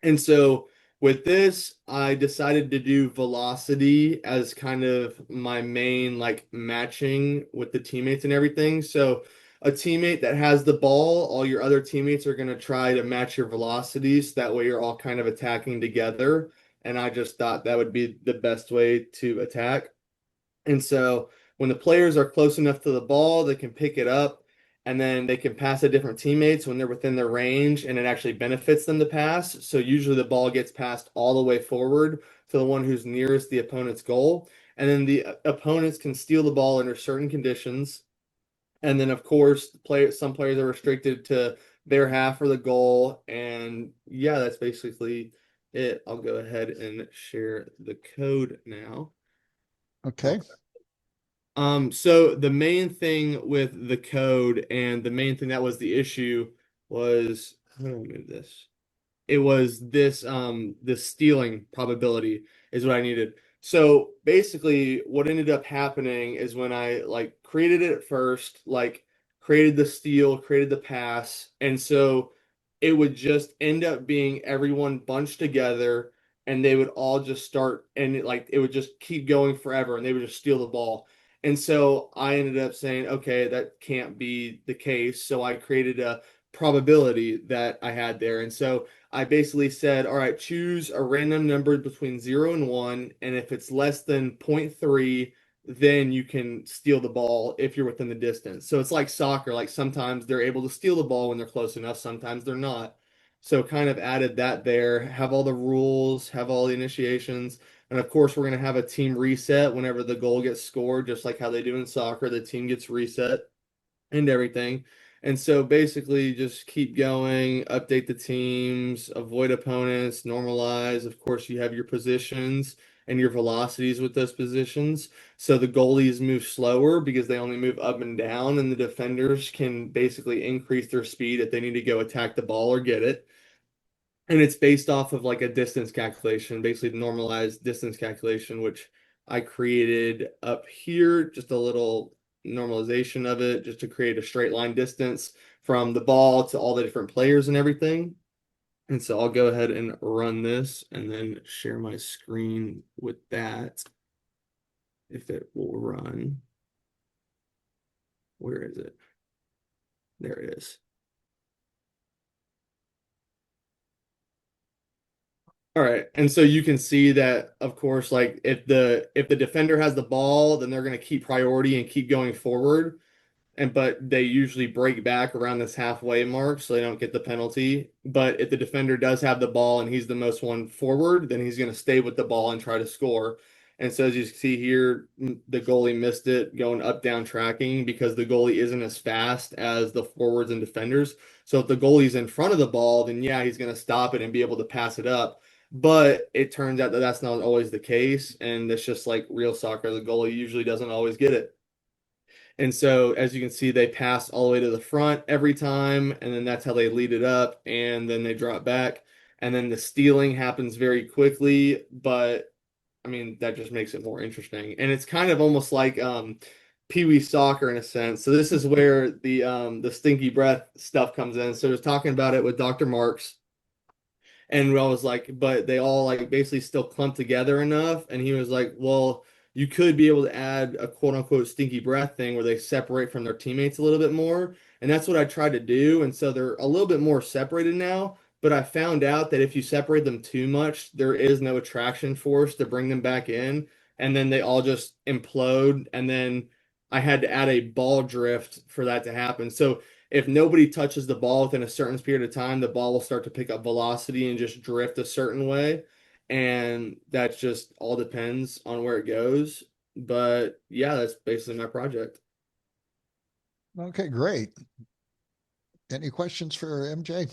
And so with this, I decided to do velocity as kind of my main like matching with the teammates and everything. So a teammate that has the ball, all your other teammates are going to try to match your velocities. That way you're all kind of attacking together. And I just thought that would be the best way to attack. And so when the players are close enough to the ball, they can pick it up, and then they can pass to different teammates when they're within their range, and it actually benefits them to pass. So usually the ball gets passed all the way forward to the one who's nearest the opponent's goal. And then the opponents can steal the ball under certain conditions. And then of course, some players are restricted to their half of the goal. And yeah, that's basically it. I'll go ahead and share the code now. okay, So the main thing with the code, and the main thing that was the issue was, how do I move this? It was this stealing probability is what I needed. So basically what ended up happening is when I like created it at first, like created the steal, created the pass, and so it would just end up being everyone bunched together, and they would all just start, and it would just keep going forever, and they would just steal the ball. And so I ended up saying, okay, that can't be the case. So I created a probability that I had there. And so I basically said, all right, choose a random number between 0 and 1. And if it's less than zero point 0.3, then you can steal the ball if you're within the distance. So it's like soccer. Like sometimes they're able to steal the ball when they're close enough, sometimes they're not. So kind of added that there, have all the rules, have all the initiations. And of course, we're going to have a team reset whenever the goal gets scored, just like how they do in soccer. The team gets reset and everything. And so basically, just keep going, update the teams, avoid opponents, normalize. Of course, you have your positions and your velocities with those positions. So the goalies move slower because they only move up and down, and the defenders can basically increase their speed if they need to go attack the ball or get it. And it's based off of like a distance calculation, basically the normalized distance calculation, which I created up here, just a little normalization of it, just to create a straight line distance from the ball to all the different players and everything. And so I'll go ahead and run this and then share my screen with that if it will run. Where is it? There it is. All right. And so you can see that, of course, like if the defender has the ball, then they're going to keep priority and keep going forward. And but they usually break back around this halfway mark so they don't get the penalty. But if the defender does have the ball and he's the most one forward, then he's going to stay with the ball and try to score. And so as you see here, the goalie missed it going up down tracking because the goalie isn't as fast as the forwards and defenders. So if the goalie's in front of the ball, then yeah, he's going to stop it and be able to pass it up. But it turns out that that's not always the case, and it's just like real soccer. The goalie usually doesn't always get it. And so, as you can see, they pass all the way to the front every time, and then that's how they lead it up, and then they drop back. And then the stealing happens very quickly, but I mean, that just makes it more interesting. And it's kind of almost like Pee Wee soccer in a sense. So this is where the stinky breath stuff comes in. So I was talking about it with Dr. Marks. And I was like, but they all like basically still clump together enough. And he was like, well, you could be able to add a quote unquote stinky breath thing where they separate from their teammates a little bit more. And that's what I tried to do. And so they're a little bit more separated now. But I found out that if you separate them too much, there is no attraction force to bring them back in. And then they all just implode. And then I had to add a ball drift for that to happen. So if nobody touches the ball within a certain period of time, the ball will start to pick up velocity and just drift a certain way. And that just all depends on where it goes. But yeah, that's basically my project. Okay, great. Any questions for MJ?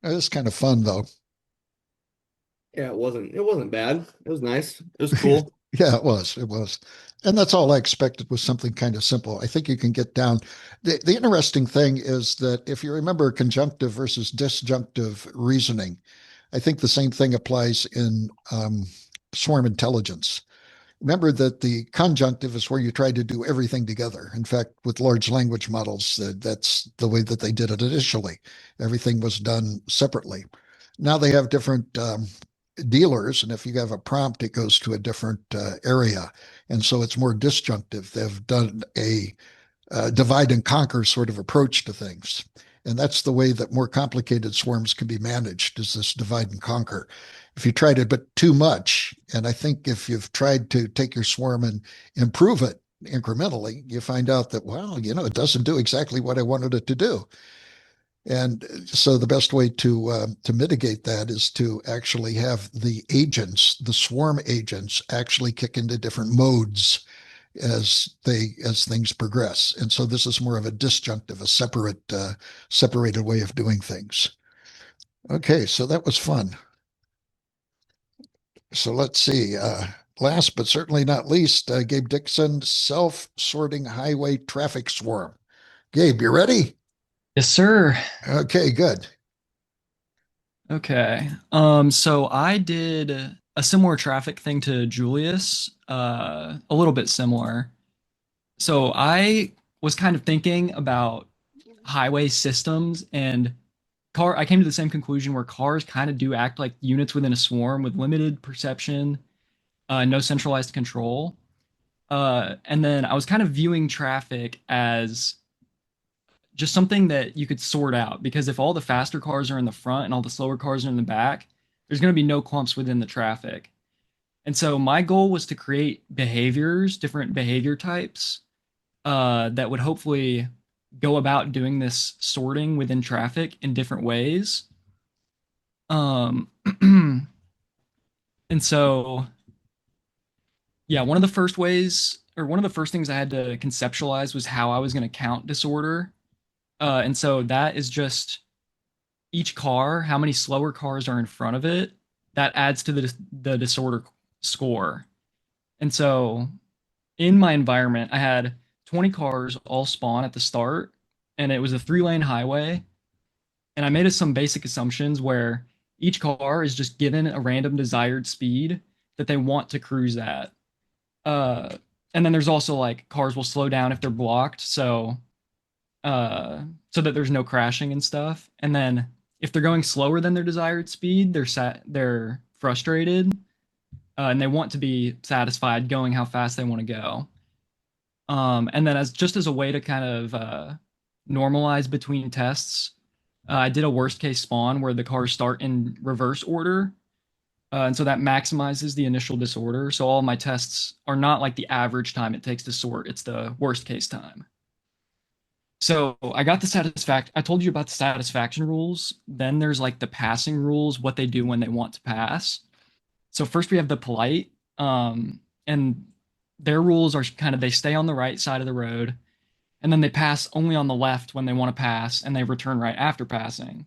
It was kind of fun though. Yeah, it wasn't bad. It was nice. It was cool. Yeah, it was. It was. And that's all I expected was something kind of simple. I think you can get down. The interesting thing is that if you remember conjunctive versus disjunctive reasoning, I think the same thing applies in swarm intelligence. Remember that the conjunctive is where you try to do everything together. In fact, with large language models, that's the way that they did it initially. Everything was done separately. Now they have different dealers, and if you have a prompt, it goes to a different area. And so it's more disjunctive. They've done a divide and conquer sort of approach to things. And that's the way that more complicated swarms can be managed, is this divide and conquer. If you tried it, but too much, and I think if you've tried to take your swarm and improve it incrementally, you find out that, well, it doesn't do exactly what I wanted it to do. And so the best way to mitigate that is to actually have the agents, the swarm agents, actually kick into different modes as things progress. And so this is more of a disjunctive, a separated way of doing things. Okay, so that was fun. So let's see. Last but certainly not least, Gabe Dixon, self-sorting highway traffic swarm. Gabe, you ready? Yes, sir. Okay, good. Okay. So I did a similar traffic thing to Julius, a little bit similar. So I was kind of thinking about highway systems and I came to the same conclusion where cars kind of do act like units within a swarm with limited perception, no centralized control. And then I was kind of viewing traffic as just something that you could sort out because if all the faster cars are in the front and all the slower cars are in the back, there's going to be no clumps within the traffic. And so my goal was to create behaviors, different behavior types, that would hopefully go about doing this sorting within traffic in different ways. Um, and so, yeah, one of the first ways, or one of the first things I had to conceptualize was how I was going to count disorder. And so that is just each car, how many slower cars are in front of it, that adds to the disorder score. And so in my environment, I had 20 cars all spawn at the start, and it was a 3-lane highway. And I made some basic assumptions where each car is just given a random desired speed that they want to cruise at. Uh, and then there's also like cars will slow down if they're blocked, so that there's no crashing and stuff. And then if they're going slower than their desired speed, they're frustrated, and they want to be satisfied going how fast they want to go. And then as a way to kind of normalize between tests, I did a worst case spawn where the cars start in reverse order. And so that maximizes the initial disorder. So all my tests are not like the average time it takes to sort, it's the worst case time. So I told you about the satisfaction rules. Then there's like the passing rules, what they do when they want to pass. So first we have the polite, and their rules are kind of they stay on the right side of the road, and then they pass only on the left when they want to pass, and they return right after passing.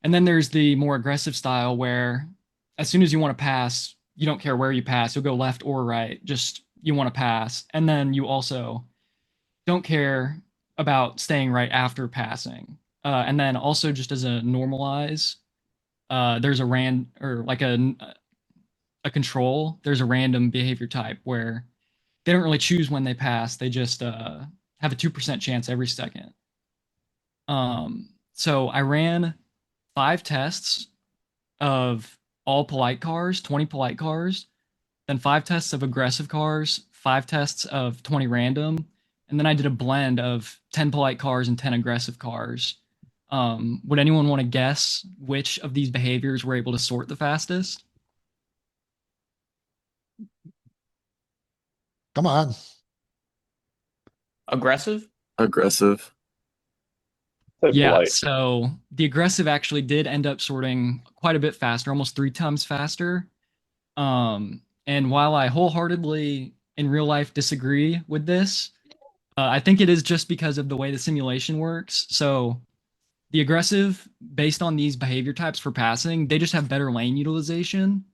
And then there's the more aggressive style where as soon as you want to pass, you don't care where you pass, you'll go left or right, just you want to pass. And then you also don't care about staying right after passing. And then also just as a normalize, there's a ran or like a control. There's a random behavior type where they don't really choose when they pass. They just have a 2% chance every second. So I ran 5 tests of all polite cars, 20 polite cars, then 5 tests of aggressive cars, 5 tests of 20 random, and then I did a blend of 10 polite cars and 10 aggressive cars. Would anyone want to guess which of these behaviors were able to sort the fastest? Come on. Aggressive? Aggressive. Say Yeah, polite. so the aggressive actually did end up sorting quite a bit faster, almost 3 times faster. And while I wholeheartedly in real life disagree with this, I think it is just because of the way the simulation works. So the aggressive, based on these behavior types for passing, they just have better lane utilization.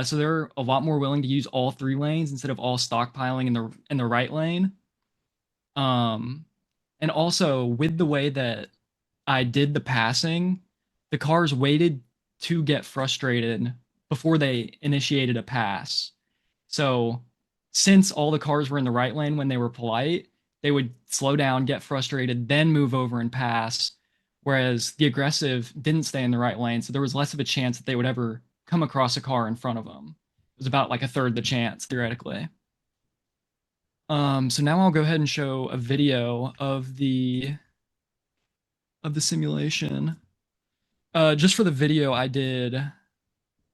So they're a lot more willing to use all 3 lanes instead of all stockpiling in the right lane. Um, and also with the way that I did the passing, the cars waited to get frustrated before they initiated a pass. So since all the cars were in the right lane when they were polite, they would slow down, get frustrated, then move over and pass. Whereas the aggressive didn't stay in the right lane, so there was less of a chance that they would ever come across a car in front of them. It was about like a third the chance, theoretically. So now I'll go ahead and show a video of the simulation. Just for the video, I did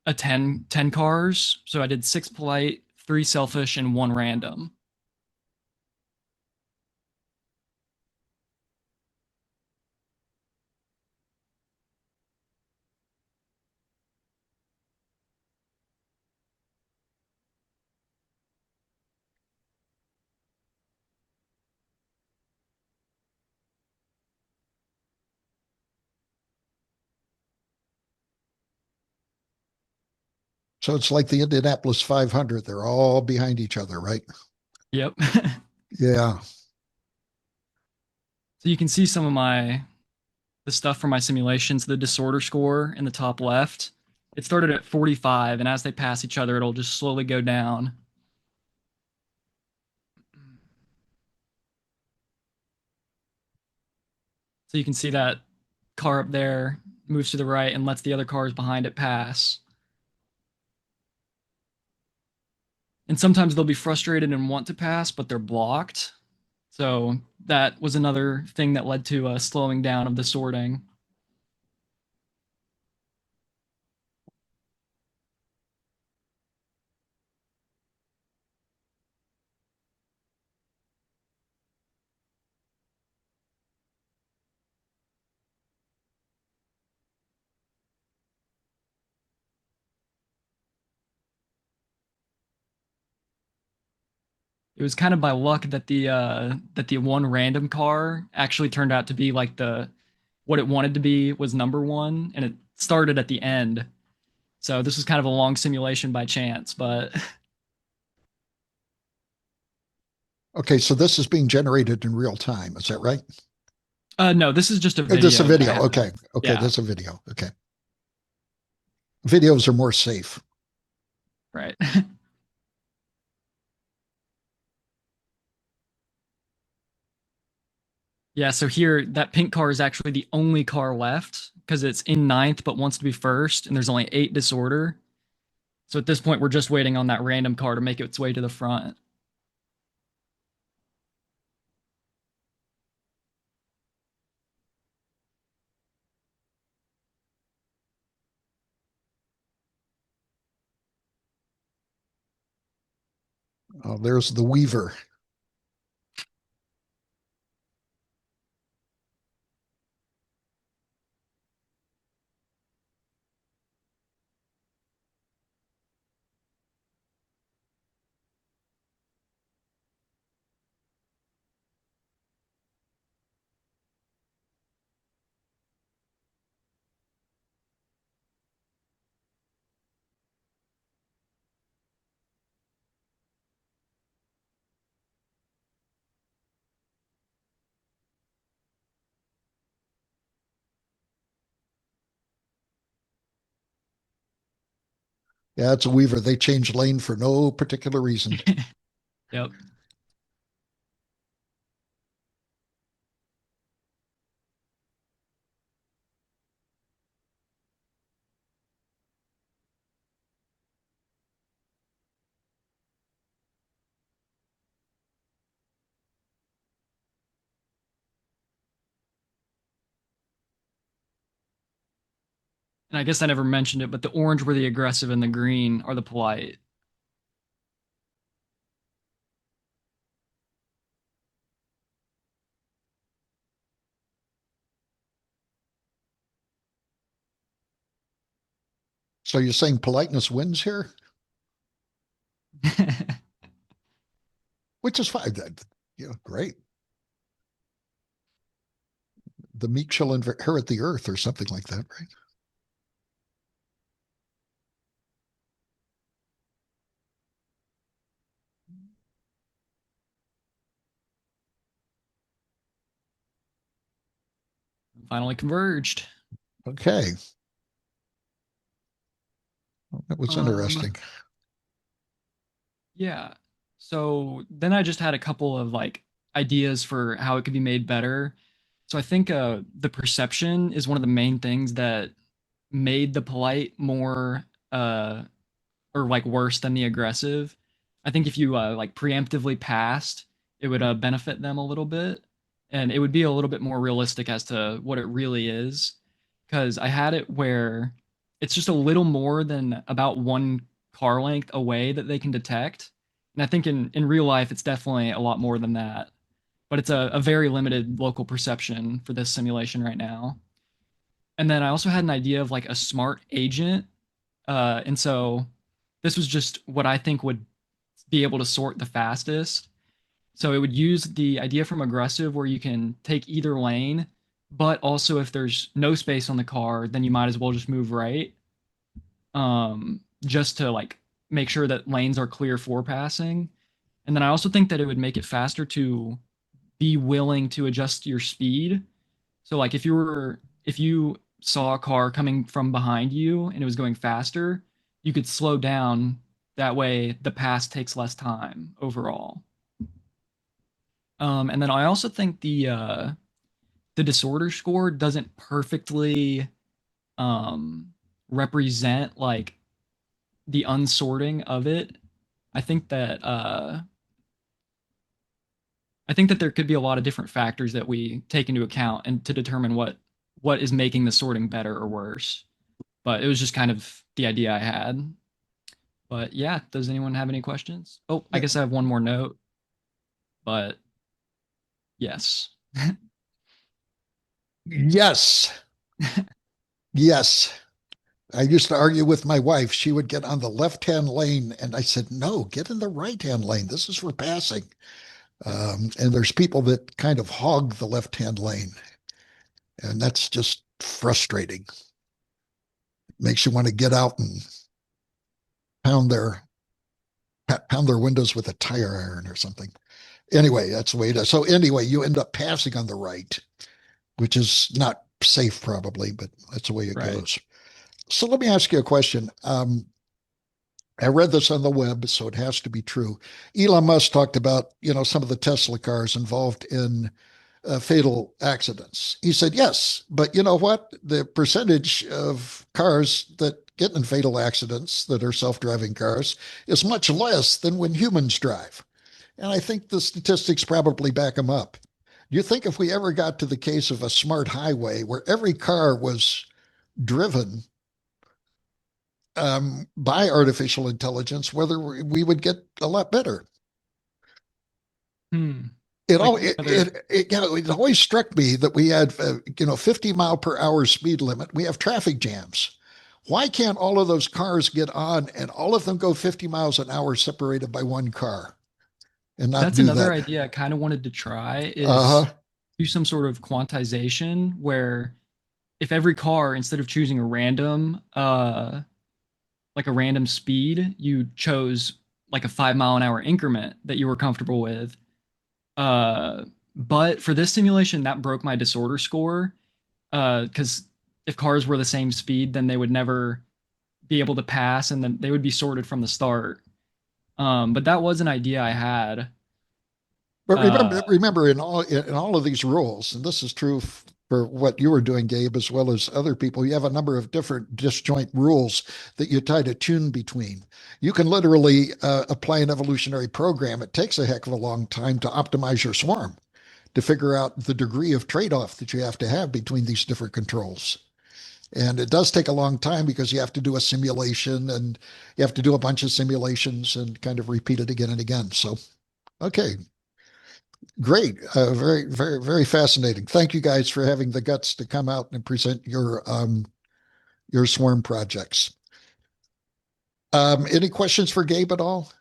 a 10 cars. So I did 6 polite, 3 selfish, and 1 random. So it's like the Indianapolis 500. They're all behind each other, right? Yep. Yeah. So you can see some of the stuff from my simulations, the disorder score in the top left. It started at 45, and as they pass each other, it'll just slowly go down. So you can see that car up there moves to the right and lets the other cars behind it pass. And sometimes they'll be frustrated and want to pass, but they're blocked. So that was another thing that led to a slowing down of the sorting. It was kind of by luck that the one random car actually turned out to be like the what it wanted to be was number one, and it started at the end. So this was kind of a long simulation by chance, but Okay, so this is being generated in real time. Is that right? no, this is just a This is a video that I video. have. Okay. Okay, Yeah, this is a video. Okay. Videos are more safe. right. Yeah, so here that pink car is actually the only car left because it's in ninth but wants to be first, and there's only 8 disorder. So at this point, we're just waiting on that random car to make its way to the front. Oh, there's the Weaver. Yeah, it's a Weaver. They changed lane for no particular reason. Yep. And I guess I never mentioned it, but the orange were the aggressive and the green are the polite. So you're saying politeness wins here, which is fine. Great. The meek shall inherit the earth, or something like that, right? Finally converged. Okay, well, that was Um, interesting. yeah. So then I just had a couple of like ideas for how it could be made better. So I think the perception is one of the main things that made the polite more uh, or like worse than the aggressive. I think if you like preemptively passed, it would benefit them a little bit, and it would be a little bit more realistic as to what it really is. Because I had it where it's just a little more than about one car length away that they can detect, and I think in real life it's definitely a lot more than that. But it's a very limited local perception for this simulation right now. And then I also had an idea of like a smart agent, and so this was just what I think would be able to sort the fastest. So it would use the idea from aggressive where you can take either lane, but also if there's no space on the car, then you might as well just move right. Just to like make sure that lanes are clear for passing. And then I also think that it would make it faster to be willing to adjust your speed. So like if you saw a car coming from behind you and it was going faster, you could slow down. That way the pass takes less time overall. And then I also think the disorder score doesn't perfectly um represent like the unsorting of it. I think that uh I think that there could be a lot of different factors that we take into account and to determine what is making the sorting better or worse. But it was just kind of the idea I had. But yeah, does anyone have any questions? Oh, I Yeah. guess I have one more note, but yes. Yes. Yes. I used to argue with my wife. She would get on the left-hand lane, and I said, "No, get in the right-hand lane. This is for passing." And there's people that kind of hog the left-hand lane, and that's just frustrating. Makes you want to get out and pound their pound their windows with a tire iron or something. Anyway, that's the way it is. So anyway, you end up passing on the right, which is not safe probably, but that's the way it Right. goes. So let me ask you a question. I read this on the web, so it has to be true. Elon Musk talked about, some of the Tesla cars involved in fatal accidents. He said, yes, but you know what? The percentage of cars that get in fatal accidents that are self-driving cars is much less than when humans drive. And I think the statistics probably back them up. Do you think if we ever got to the case of a smart highway where every car was driven by artificial intelligence, whether we would get a lot better? Hmm. It Like all whether it always struck me that we had 50-mile-per-hour speed limit. We have traffic jams. Why can't all of those cars get on and all of them go 50 miles an hour separated by one car and not that's do another that? idea I kind of wanted to try is Uh-huh. do some sort of quantization where if every car, instead of choosing a random like a random speed, you chose like a 5 mile an hour increment that you were comfortable with. But for this simulation, that broke my disorder score. Because if cars were the same speed, then they would never be able to pass, and then they would be sorted from the start. But that was an idea I had. But Uh, remember in all of these rules, and this is true for what you were doing, Gabe, as well as other people, you have a number of different disjoint rules that you try to tune between. You can literally apply an evolutionary program. It takes a heck of a long time to optimize your swarm, to figure out the degree of trade-off that you have to have between these different controls. And it does take a long time because you have to do a simulation and you have to do a bunch of simulations and kind of repeat it again and again. So, okay, great. Very, very, very fascinating. Thank you guys for having the guts to come out and present your swarm projects. Any questions for Gabe at all?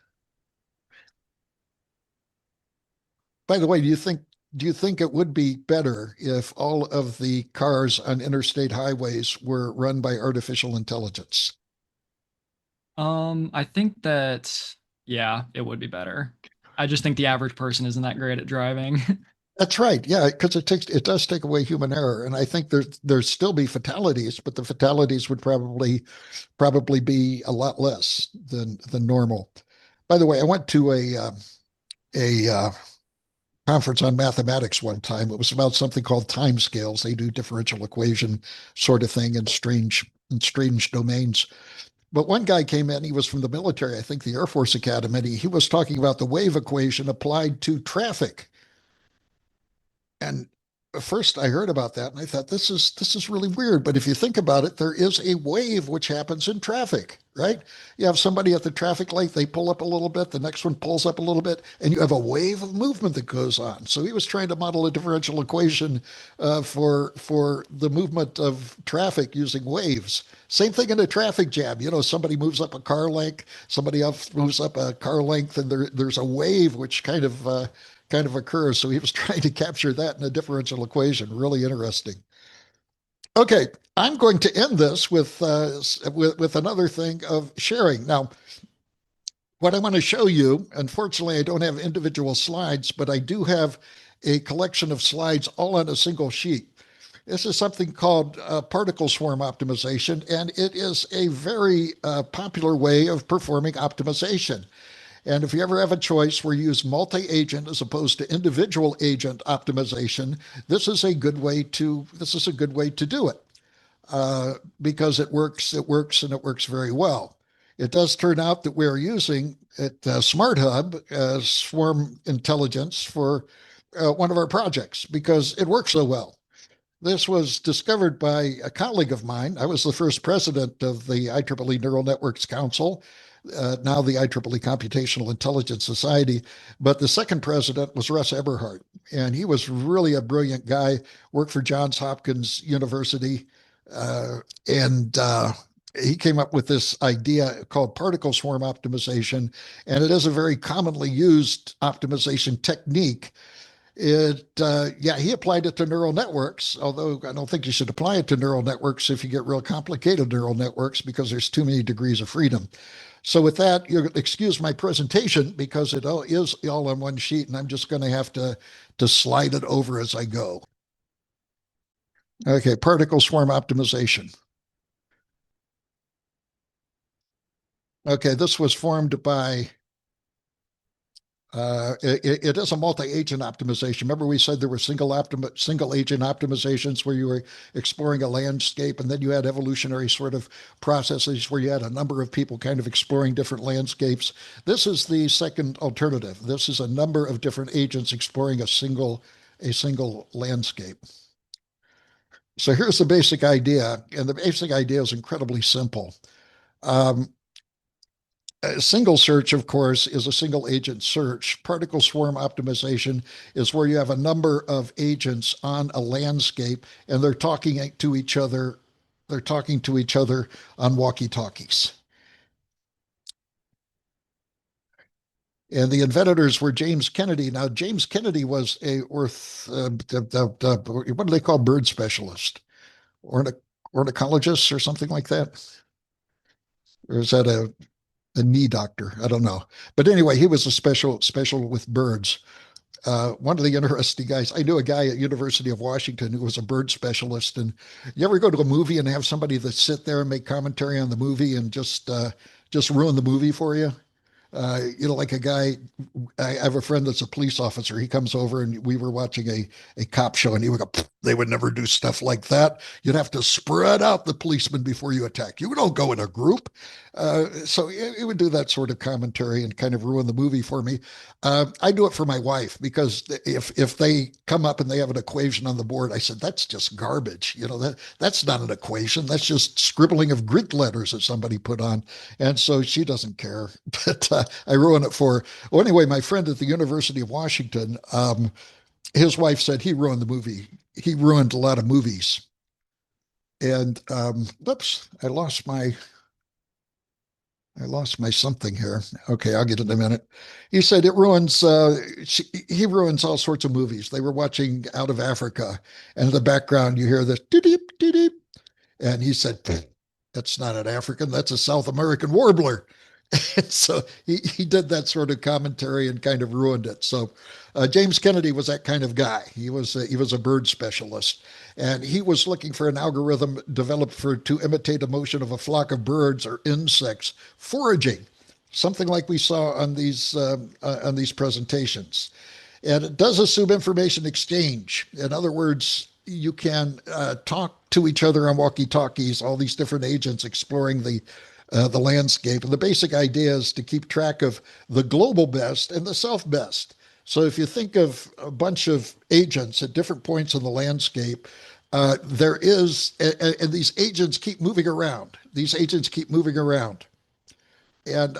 By the way, do you think it would be better if all of the cars on interstate highways were run by artificial intelligence? I think that yeah, it would be better. I just think the average person isn't that great at driving. That's right. Yeah, because it does take away human error, and I think there's still be fatalities, but the fatalities would probably be a lot less than normal. By the way, I went to a conference on mathematics one time. It was about something called time scales. They do differential equation sort of thing in strange domains. But one guy came in, he was from the military, I think the Air Force Academy. He was talking about the wave equation applied to traffic. And first I heard about that and I thought this is really weird. But if you think about it, there is a wave which happens in traffic, right? You have somebody at the traffic light, they pull up a little bit, the next one pulls up a little bit, and you have a wave of movement that goes on. So he was trying to model a differential equation for the movement of traffic using waves. Same thing in a traffic jam. Somebody moves up a car length, somebody else moves up a car length, and there's a wave which kind of occurs. So he was trying to capture that in a differential equation. Really interesting. Okay, I'm going to end this with another thing of sharing. Now, what I want to show you, unfortunately, I don't have individual slides, but I do have a collection of slides all on a single sheet. This is something called particle swarm optimization, and it is a very popular way of performing optimization. And if you ever have a choice where you use multi-agent as opposed to individual agent optimization, this is a good way to do it because it works, and it works very well. It does turn out that we're using at Smart Hub Swarm Intelligence for one of our projects because it works so well. This was discovered by a colleague of mine. I was the first president of the IEEE Neural Networks Council, now the IEEE Computational Intelligence Society. But the second president was Russ Eberhardt, and he was really a brilliant guy, worked for Johns Hopkins University, and he came up with this idea called particle swarm optimization, and it is a very commonly used optimization technique. He applied it to neural networks, although I don't think you should apply it to neural networks if you get real complicated neural networks because there's too many degrees of freedom. So with that, you'll excuse my presentation because it all is all on one sheet, and I'm just going to have to slide it over as I go. Okay, particle swarm optimization. Okay, this was formed by it is a multi-agent optimization. Remember, we said there were single agent optimizations where you were exploring a landscape, and then you had evolutionary sort of processes where you had a number of people kind of exploring different landscapes. This is the second alternative. This is a number of different agents exploring a single landscape. So here's the basic idea, and the basic idea is incredibly simple. A single search, of course, is a single agent search. Particle swarm optimization is where you have a number of agents on a landscape and they're talking to each other. They're talking to each other on walkie-talkies. And the inventors were James Kennedy. Now, James Kennedy was what do they call bird specialist? Ornithologist or something like that? Or is that a knee doctor? I don't know. But anyway, he was a special with birds. One of the interesting guys, I knew a guy at University of Washington who was a bird specialist. And you ever go to a movie and have somebody that sit there and make commentary on the movie and just ruin the movie for you? Like a guy, I have a friend that's a police officer. He comes over and we were watching a cop show and he would go, they would never do stuff like that. You'd have to spread out the policemen before you attack. You don't go in a group. So it would do that sort of commentary and kind of ruin the movie for me. I do it for my wife because if they come up and they have an equation on the board, I said, that's just garbage. That's not an equation. That's just scribbling of Greek letters that somebody put on. And so she doesn't care. But I ruin it for her. Well, anyway, my friend at the University of Washington, his wife said he ruined the movie. He ruined a lot of movies. And oops, I lost my something here. Okay, I'll get it in a minute. He said it ruins. He ruins all sorts of movies. They were watching Out of Africa, and in the background you hear this dee-deep, dee-deep, and he said, "That's not an African. That's a South American warbler." And so he did that sort of commentary and kind of ruined it. So James Kennedy was that kind of guy. He was a bird specialist, and he was looking for an algorithm developed to imitate the motion of a flock of birds or insects foraging, something like we saw on these presentations. And it does assume information exchange. In other words, you can talk to each other on walkie-talkies, all these different agents exploring the landscape. And the basic idea is to keep track of the global best and the self best. So if you think of a bunch of agents at different points in the landscape, and these agents keep moving around. These agents keep moving around. And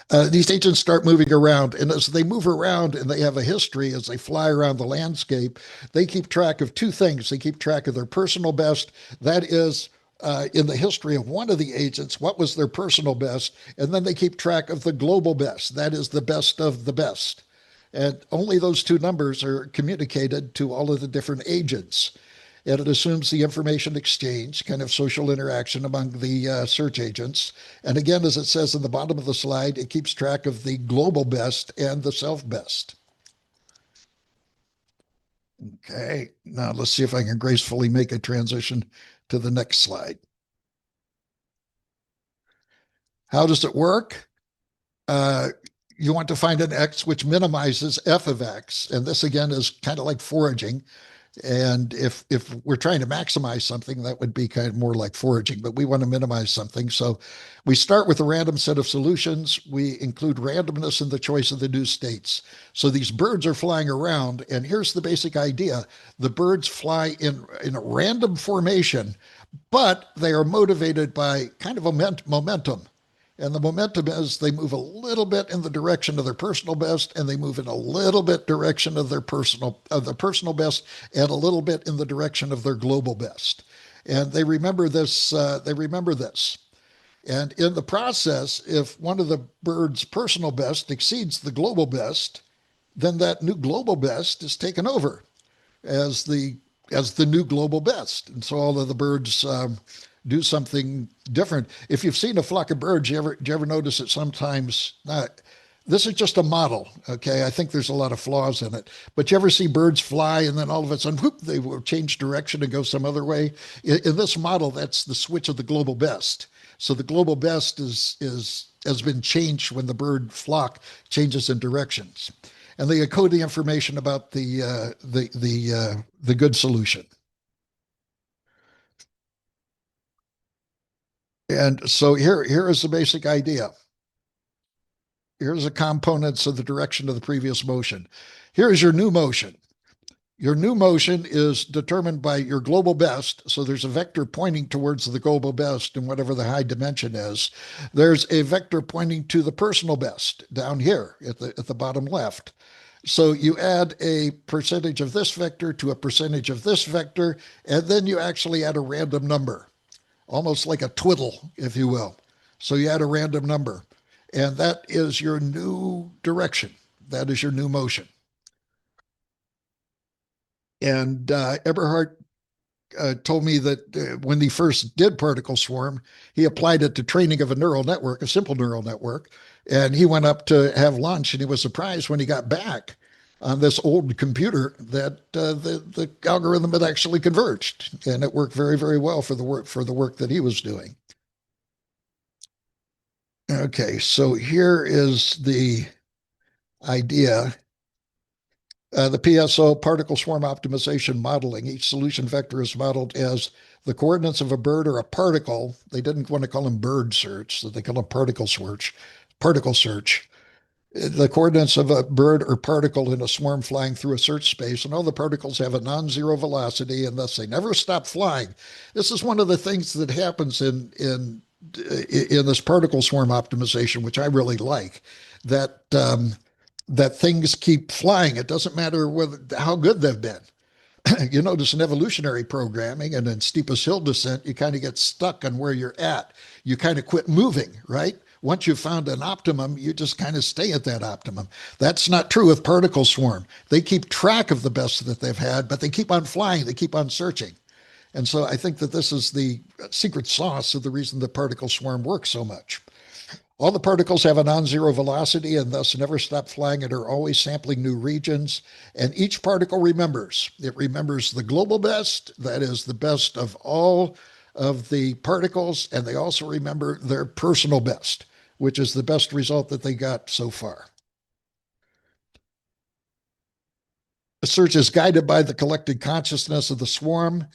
these agents start moving around. And as they move around and they have a history as they fly around the landscape, they keep track of two things. They keep track of their personal best. That is, in the history of one of the agents, what was their personal best? And then they keep track of the global best. That is the best of the best. And only those two numbers are communicated to all of the different agents. And it assumes the information exchange, kind of social interaction among the search agents. And again, as it says in the bottom of the slide, it keeps track of the global best and the self best. Okay, now let's see if I can gracefully make a transition to the next slide. How does it work? uh, you want to find an X which minimizes f of X. And this again is kind of like foraging. And if we're trying to maximize something, that would be kind of more like foraging, but we want to minimize something. So we start with a random set of solutions. We include randomness in the choice of the new states. So these birds are flying around, and here's the basic idea. The birds fly in a random formation, but they are motivated by kind of a momentum. And the momentum is they move a little bit in the direction of their personal best, and they move in a little bit direction of their personal best, and a little bit in the direction of their global best. And they remember this. They remember this. And in the process, if one of the bird's personal best exceeds the global best, then that new global best is taken over as the new global best. And so all of the birds do something different. If you've seen a flock of birds, do you ever notice that sometimes this is just a model, okay? I think there's a lot of flaws in it. But you ever see birds fly and then all of a sudden, whoop, they will change direction and go some other way? In this model, that's the switch of the global best. So the global best has been changed when the bird flock changes in directions, and they encode the information about the good solution. And so here is the basic idea. Here's the components of the direction of the previous motion. Here is your new motion. Your new motion is determined by your global best. So there's a vector pointing towards the global best and whatever the high dimension is. There's a vector pointing to the personal best down here at the bottom left. So you add a percentage of this vector to a percentage of this vector, and then you actually add a random number, almost like a twiddle, if you will. So you add a random number, and that is your new direction. That is your new motion. And Eberhard told me that when he first did particle swarm, he applied it to training of a neural network, a simple neural network. And he went up to have lunch, and he was surprised when he got back on this old computer that the algorithm had actually converged, and it worked very, very well for the work that he was doing. Okay, so here is the idea. The PSO, particle swarm optimization modeling. Each solution vector is modeled as the coordinates of a bird or a particle. They didn't want to call them bird search, so they call them particle search. Particle search. The coordinates of a bird or particle in a swarm flying through a search space, and all the particles have a non-zero velocity, and thus they never stop flying. This is one of the things that happens in this particle swarm optimization, which I really like. That that things keep flying. It doesn't matter how good they've been. You notice in evolutionary programming and in steepest hill descent, you kind of get stuck on where you're at. You kind of quit moving, right? Once you've found an optimum, you just kind of stay at that optimum. That's not true with particle swarm. They keep track of the best that they've had, but they keep on flying. They keep on searching. And so I think that this is the secret sauce of the reason the particle swarm works so much. All the particles have a non-zero velocity and thus never stop flying and are always sampling new regions. And each particle remembers. It remembers the global best, that is the best of all of the particles, and they also remember their personal best, which is the best result that they got so far. The search is guided by the collected consciousness of the swarm.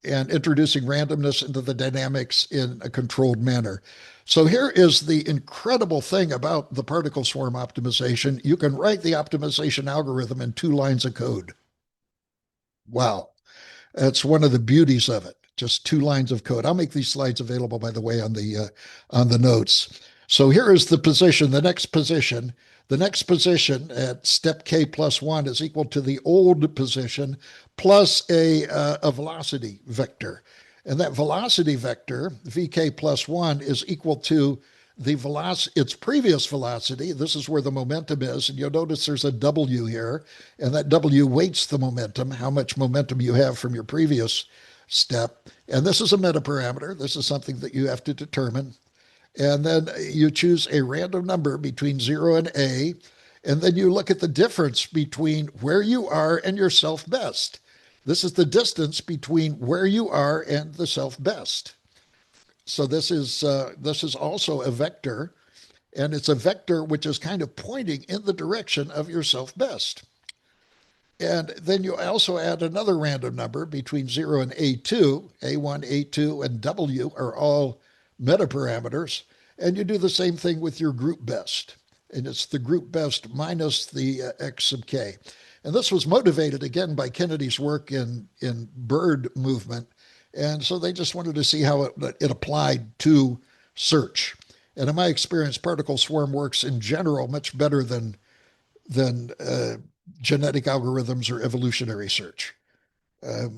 And introducing randomness into the dynamics in a controlled manner. So here is the incredible thing about the particle swarm optimization. You can write the optimization algorithm in 2 lines of code. Wow. That's one of the beauties of it. Just 2 lines of code. I'll make these slides available, by the way, on the notes. So here is the position, the next position. The next position at step k plus 1 is equal to the old position plus a velocity vector. And that velocity vector, vk plus 1, is equal to its previous velocity. This is where the momentum is. And you'll notice there's a W here. And that W weights the momentum, how much momentum you have from your previous step. And this is a metaparameter. This is something that you have to determine. And then you choose a random number between 0 and A. And then you look at the difference between where you are and your self best. This is the distance between where you are and the self best. So this is also a vector. And it's a vector which is kind of pointing in the direction of your self-best. And then you also add another random number between 0 and A2. A1, A2, and W are all metaparameters. And you do the same thing with your group best. And it's the group best minus the X sub K. And this was motivated again by Kennedy's work in bird movement. And so they just wanted to see how it applied to search. And in my experience, particle swarm works in general much better than genetic algorithms or evolutionary search.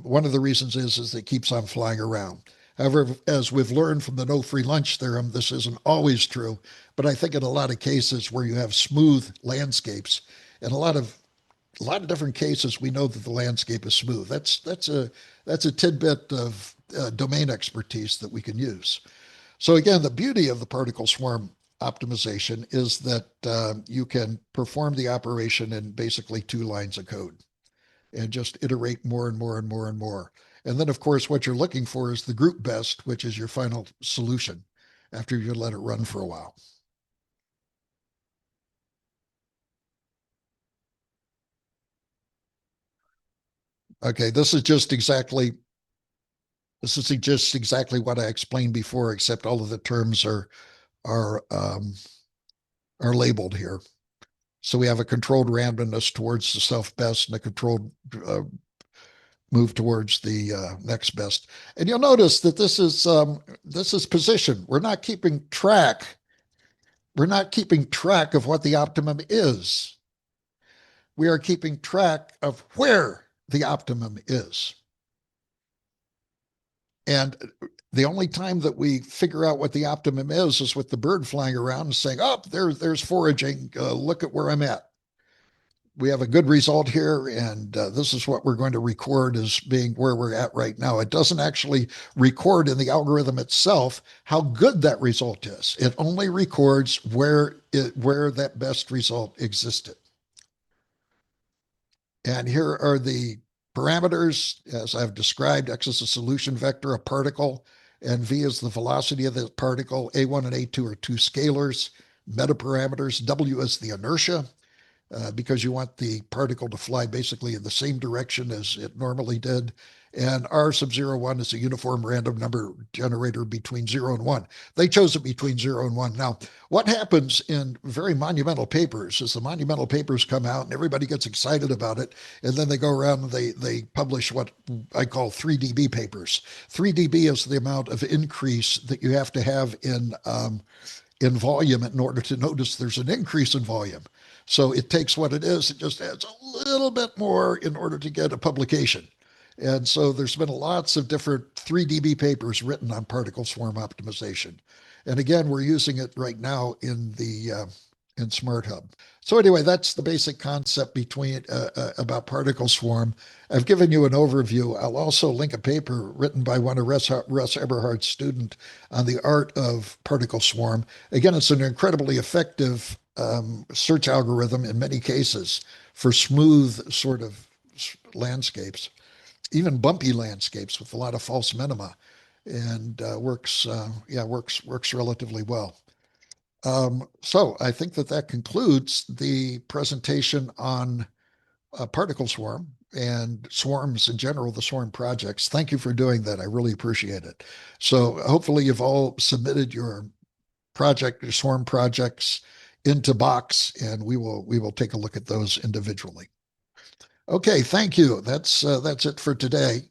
One of the reasons is it keeps on flying around. However, as we've learned from the no free lunch theorem, this isn't always true. But I think in a lot of cases where you have smooth landscapes, in a lot of different cases, we know that the landscape is smooth. That's a tidbit of domain expertise that we can use. So again, the beauty of the particle swarm optimization is that you can perform the operation in basically 2 lines of code and just iterate more and more and more and more. And then, of course, what you're looking for is the group best, which is your final solution after you let it run for a while. Okay, this is just exactly what I explained before, except all of the terms are um, are labeled here. So we have a controlled randomness towards the self-best and a controlled move towards the next best. And you'll notice that this is position. We're not keeping track. We're not keeping track of what the optimum is. We are keeping track of where the optimum is. And the only time that we figure out what the optimum is with the bird flying around and saying, "Oh, there's foraging. Look at where I'm at." We have a good result here, and this is what we're going to record as being where we're at right now. It doesn't actually record in the algorithm itself how good that result is. It only records where that best result existed. And here are the parameters, as I've described. X is a solution vector, a particle, and V is the velocity of the particle. A1 and A2 are 2 scalars. Metaparameters, W is the inertia, because you want the particle to fly basically in the same direction as it normally did. And R sub 0, 1 is a uniform random number generator between 0 and 1. They chose it between 0 and 1. Now, what happens in very monumental papers is the monumental papers come out and everybody gets excited about it. And then they go around and they publish what I call 3 dB papers. 3 dB is the amount of increase that you have to have in volume in order to notice there's an increase in volume. So it takes what it is, it just adds a little bit more in order to get a publication. And so there's been lots of different 3 dB papers written on particle swarm optimization. And again, we're using it right now in Smart Hub. So anyway, that's the basic concept about particle swarm. I've given you an overview. I'll also link a paper written by one of Russ Eberhard's student on the art of particle swarm. Again, it's an incredibly effective search algorithm in many cases for smooth sort of landscapes, even bumpy landscapes with a lot of false minima, and works relatively well. So I think that concludes the presentation on particle swarm and swarms in general, the swarm projects. Thank you for doing that. I really appreciate it. So hopefully you've all submitted your swarm projects into Box, and we will take a look at those individually. Okay, thank you. That's it for today.